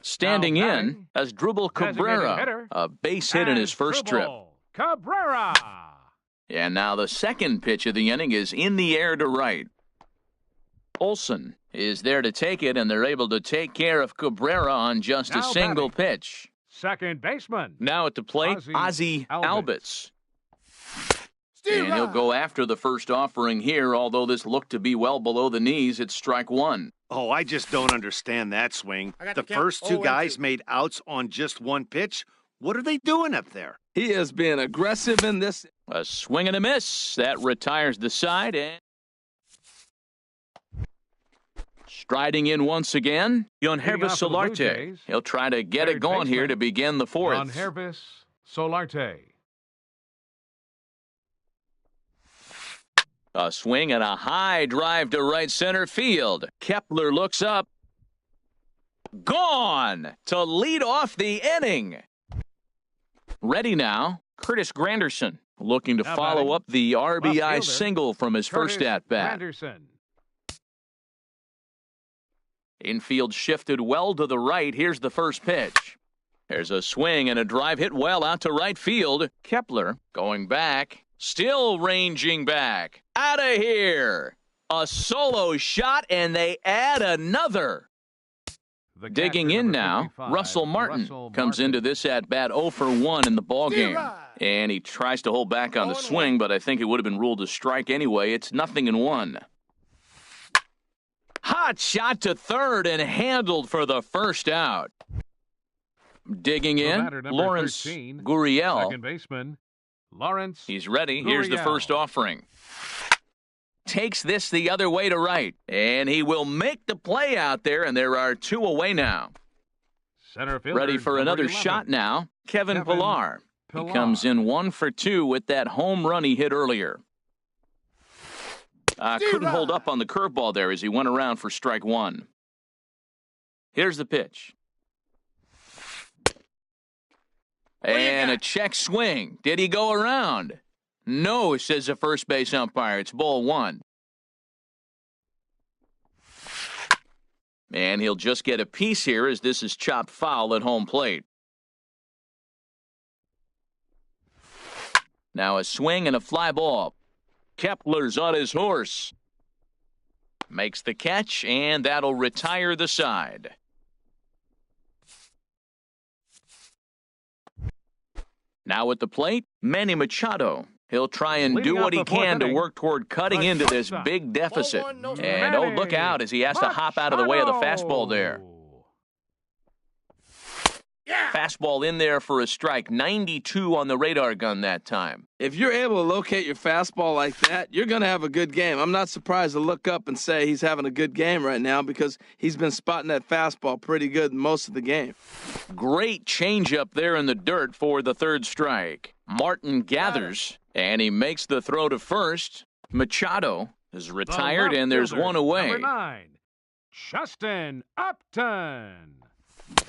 Standing in as Drupal Cabrera, a base hit in his first trip. Cabrera. And now the second pitch of the inning is in the air to right. Olson is there to take it, and they're able to take care of Cabrera on just a single pitch. Second baseman. Now at the plate, Ozzie Albies. And he'll go after the first offering here, although this looked to be well below the knees. It's strike one. Oh, I just don't understand that swing. The first two guys made outs on just one pitch. What are they doing up there? He is being aggressive in this. A swing and a miss. That retires the side. And striding in once again, Yangervis Solarte. He'll try to get it going here to begin the fourth. Yangervis Solarte. A swing and a high drive to right center field. Kepler looks up. Gone to lead off the inning. Ready now, Curtis Granderson, looking to follow up the RBI single from his first at-bat. Infield shifted well to the right. Here's the first pitch. There's a swing and a drive hit well out to right field. Kepler going back. Still ranging back. Out of here. A solo shot, and they add another. Digging in now, Russell Martin comes into this at-bat 0 for 1 in the ballgame. And he tries to hold back on the swing, but I think it would have been ruled a strike anyway. It's 0-1. Hot shot to third and handled for the first out. Digging in, Lawrence Gurriel. Second baseman, Lawrence. He's ready. Here's the first offering. Takes this the other way to right. And he will make the play out there, and there are two away now. Center fielder, ready for another 11. Shot now, Kevin Pillar. He comes in 1 for 2 with that home run he hit earlier. Couldn't hold up on the curveball there as he went around for strike one. Here's the pitch. And a check swing. Did he go around? No, says the first base umpire. It's ball one. And he'll just get a piece here as this is chopped foul at home plate. Now a swing and a fly ball. Kepler's on his horse. Makes the catch, and that'll retire the side. Now at the plate, Manny Machado. He'll try and do what he can to work toward cutting into this big deficit. And oh, look out as he has to hop out of the way of the fastball there. Fastball in there for a strike. 92 on the radar gun that time. If you're able to locate your fastball like that, you're going to have a good game. I'm not surprised to look up and say he's having a good game right now because he's been spotting that fastball pretty good most of the game. Great changeup there in the dirt for the third strike. Martin gathers, and he makes the throw to first. Machado is retired, and there's one away. Number 9, Justin Upton.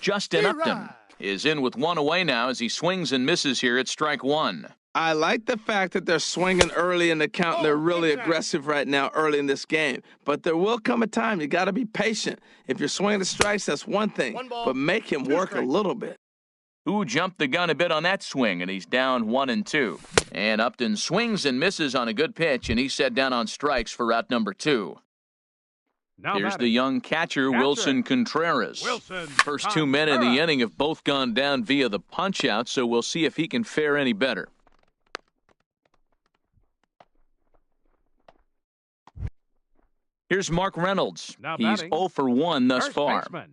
Justin Upton is in with one away now as he swings and misses here at strike one. I like the fact that they're swinging early in the count. And they're really aggressive right now early in this game. But there will come a time you got to be patient. If you're swinging the strikes, that's one thing. But make him work a little bit. Who jumped the gun a bit on that swing, and he's down 1-2. And Upton swings and misses on a good pitch, and he's set down on strikes for out number 2. Now Here's batting, the young catcher, Wilson Contreras. First 2 men in the inning have both gone down via the punch-out, so we'll see if he can fare any better. Here's Mark Reynolds. Now He's batting, 0 for 1 thus first far. baseman,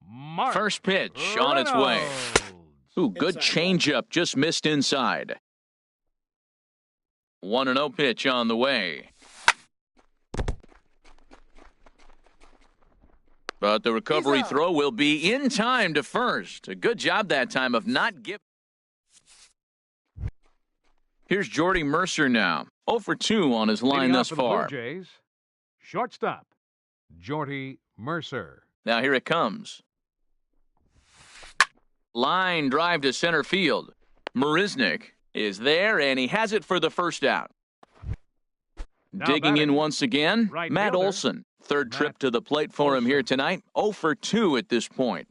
Mark First pitch on its way. Reynolds. Ooh, good changeup, just missed inside. 1-0 pitch on the way. But the recovery throw will be in time to first. A good job that time of not giving. Here's Jordy Mercer now. 0 for 2 on his line Leading thus off for the far. Blue Jays, shortstop, Jordy Mercer. Now here it comes. Line drive to center field. Marisnick is there, and he has it for the first out. Now Digging batting, in once again, right Matt fielder, Olson. Third trip Matt to the plate for him here Olson. tonight. 0 for 2 at this point.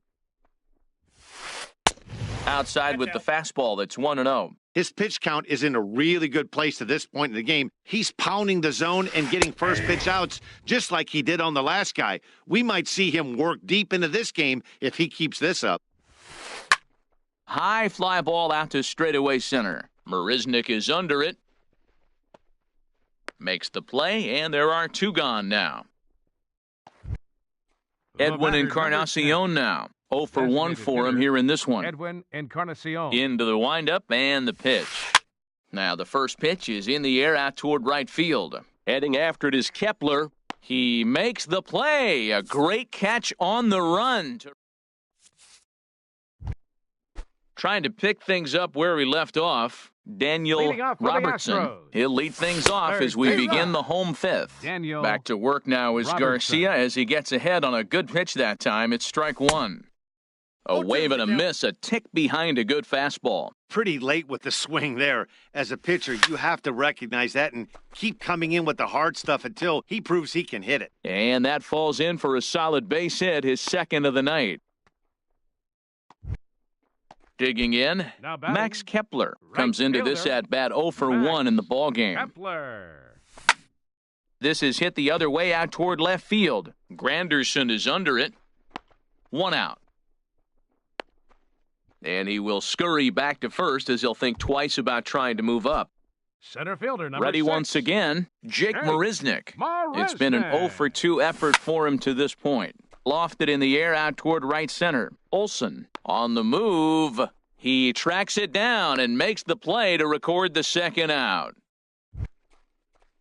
Outside with the fastball, that's 1-0. His pitch count is in a really good place at this point in the game. He's pounding the zone and getting first pitch outs just like he did on the last guy. We might see him work deep into this game if he keeps this up. High fly ball out to straightaway center. Marisnick is under it. Makes the play, and there are 2 gone now. Edwin batter, Encarnacion now. 0 for 1 Designated for him hitter, here in this one. Edwin Encarnacion. Into the windup and the pitch. Now the first pitch is in the air out toward right field. Heading after it is Kepler. He makes the play. A great catch on the run. Trying to pick things up where he left off. Daniel Leading off for the Robertson. Astros. He'll lead things off Third as we baseman. begin the home 5th. Daniel Back to work now is Robertson. Garcia as he gets ahead on a good pitch that time. It's strike 1. A wave and a miss, a tick behind a good fastball. Pretty late with the swing there. As a pitcher, you have to recognize that and keep coming in with the hard stuff until he proves he can hit it. And that falls in for a solid base hit, his second of the night. Digging in, Now batting, Max Kepler right comes into this fielder, at-bat 0 for Max 1 in the ballgame. Kepler. This is hit the other way out toward left field. Granderson is under it. 1 out. And he will scurry back to first as he'll think twice about trying to move up. Center fielder number Ready 6. once again, Jake Jake Marisnick. It's been an 0 for 2 effort for him to this point. Lofted in the air out toward right center. Olson on the move. He tracks it down and makes the play to record the second out.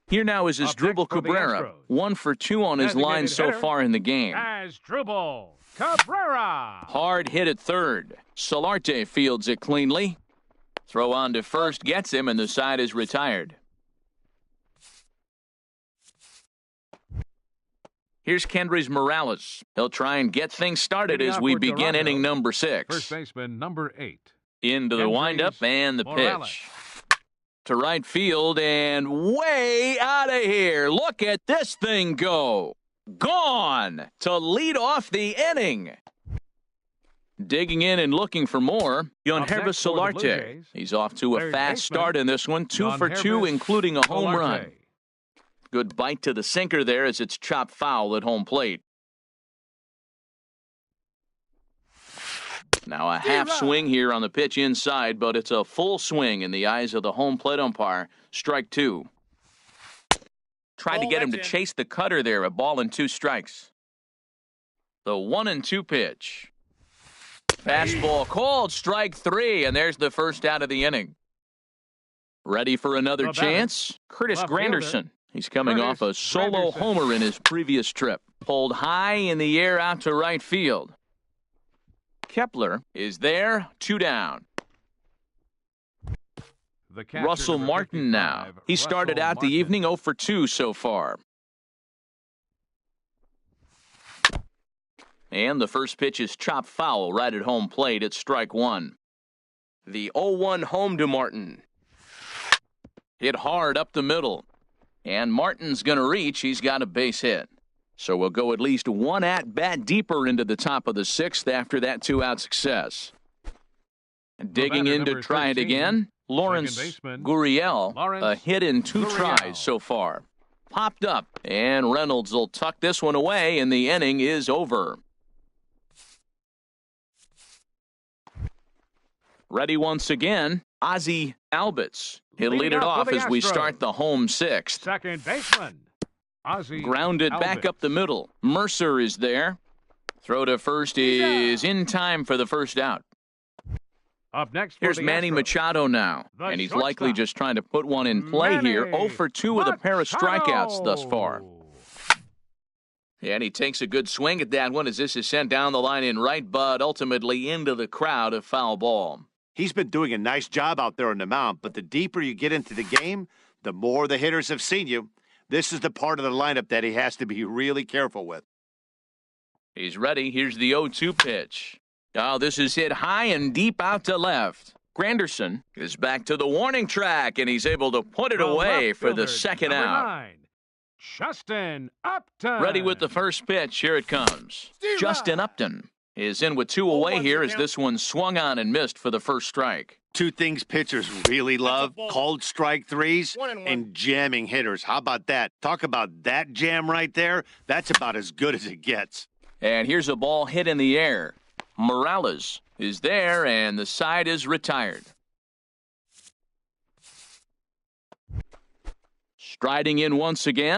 Here now is Up Asdrubal next for the Cabrera. Astros. 1 for 2 on his line Designated so hitter, far in the game. Asdrubal Cabrera. Hard hit at third. Solarte fields it cleanly. Throw on to first gets him, and the side is retired. Here's Kendrys Morales. He'll try and get things started Leading as off we for begin Toronto, inning number 6. First baseman number 8. Into the Kendrys windup and the Morales. pitch. To right field and way out of here. Look at this thing go. Gone to lead off the inning. Digging in and looking for more, Yangervis next for the Blue Solarte. Jays, He's off to a third fast baseman, start in this one. 2 for 2, Yangervis including a home Solarte. run. Good bite to the sinker there as it's chopped foul at home plate. Now a half swing here on the pitch inside, but it's a full swing in the eyes of the home plate umpire. Strike 2. Tried to get him to chase the cutter there. A ball and 2 strikes. The 1-2 pitch. Fastball called, strike 3, and there's the first out of the inning. Ready for another The batter, chance? Curtis left Granderson. fielder, He's coming Curtis off a solo Granderson. homer in his previous trip. Pulled high in the air out to right field. Kepler is there, 2 down. The catcher, Russell number Martin now. 55, He started Russell out the Martin. evening 0 for 2 so far. And the first pitch is chopped foul right at home plate. It's strike one. The 0-1 home to Martin. Hit hard up the middle. And Martin's going to reach. He's got a base hit. So we'll go at least one at-bat deeper into the top of the sixth after that two-out success. Digging in to try it again, Lawrence Gurriel, a hit in two tries so far. Popped up, and Reynolds will tuck this one away, and the inning is over. Ready once again, Ozzie Albies. He'll lead it off as we start the home sixth. Second baseman, Ozzie Grounded back Albies. up the middle. Mercer is there. Throw to first is in time for the first out. Up next, Here's Manny Machado now, The and he's shortstop. likely just trying to put one in play here. 0 for 2 with a pair of strikeouts thus far. And he takes a good swing at that one as this is sent down the line in right, but ultimately into the crowd, a foul ball. He's been doing a nice job out there on the mound, but the deeper you get into the game, the more the hitters have seen you. This is the part of the lineup that he has to be really careful with. He's ready. Here's the 0-2 pitch. Oh, this is hit high and deep out to left. Granderson is back to the warning track, and he's able to put it away for the second out. Justin Upton. Ready with the first pitch. Here it comes. Justin Upton is in with two away here as this one swung on and missed for the first strike. Two things pitchers really love, called strike threes 1-1. and jamming hitters. How about that? Talk about that jam right there. That's about as good as it gets. And here's a ball hit in the air. Morales is there, and the side is retired. Striding in once again,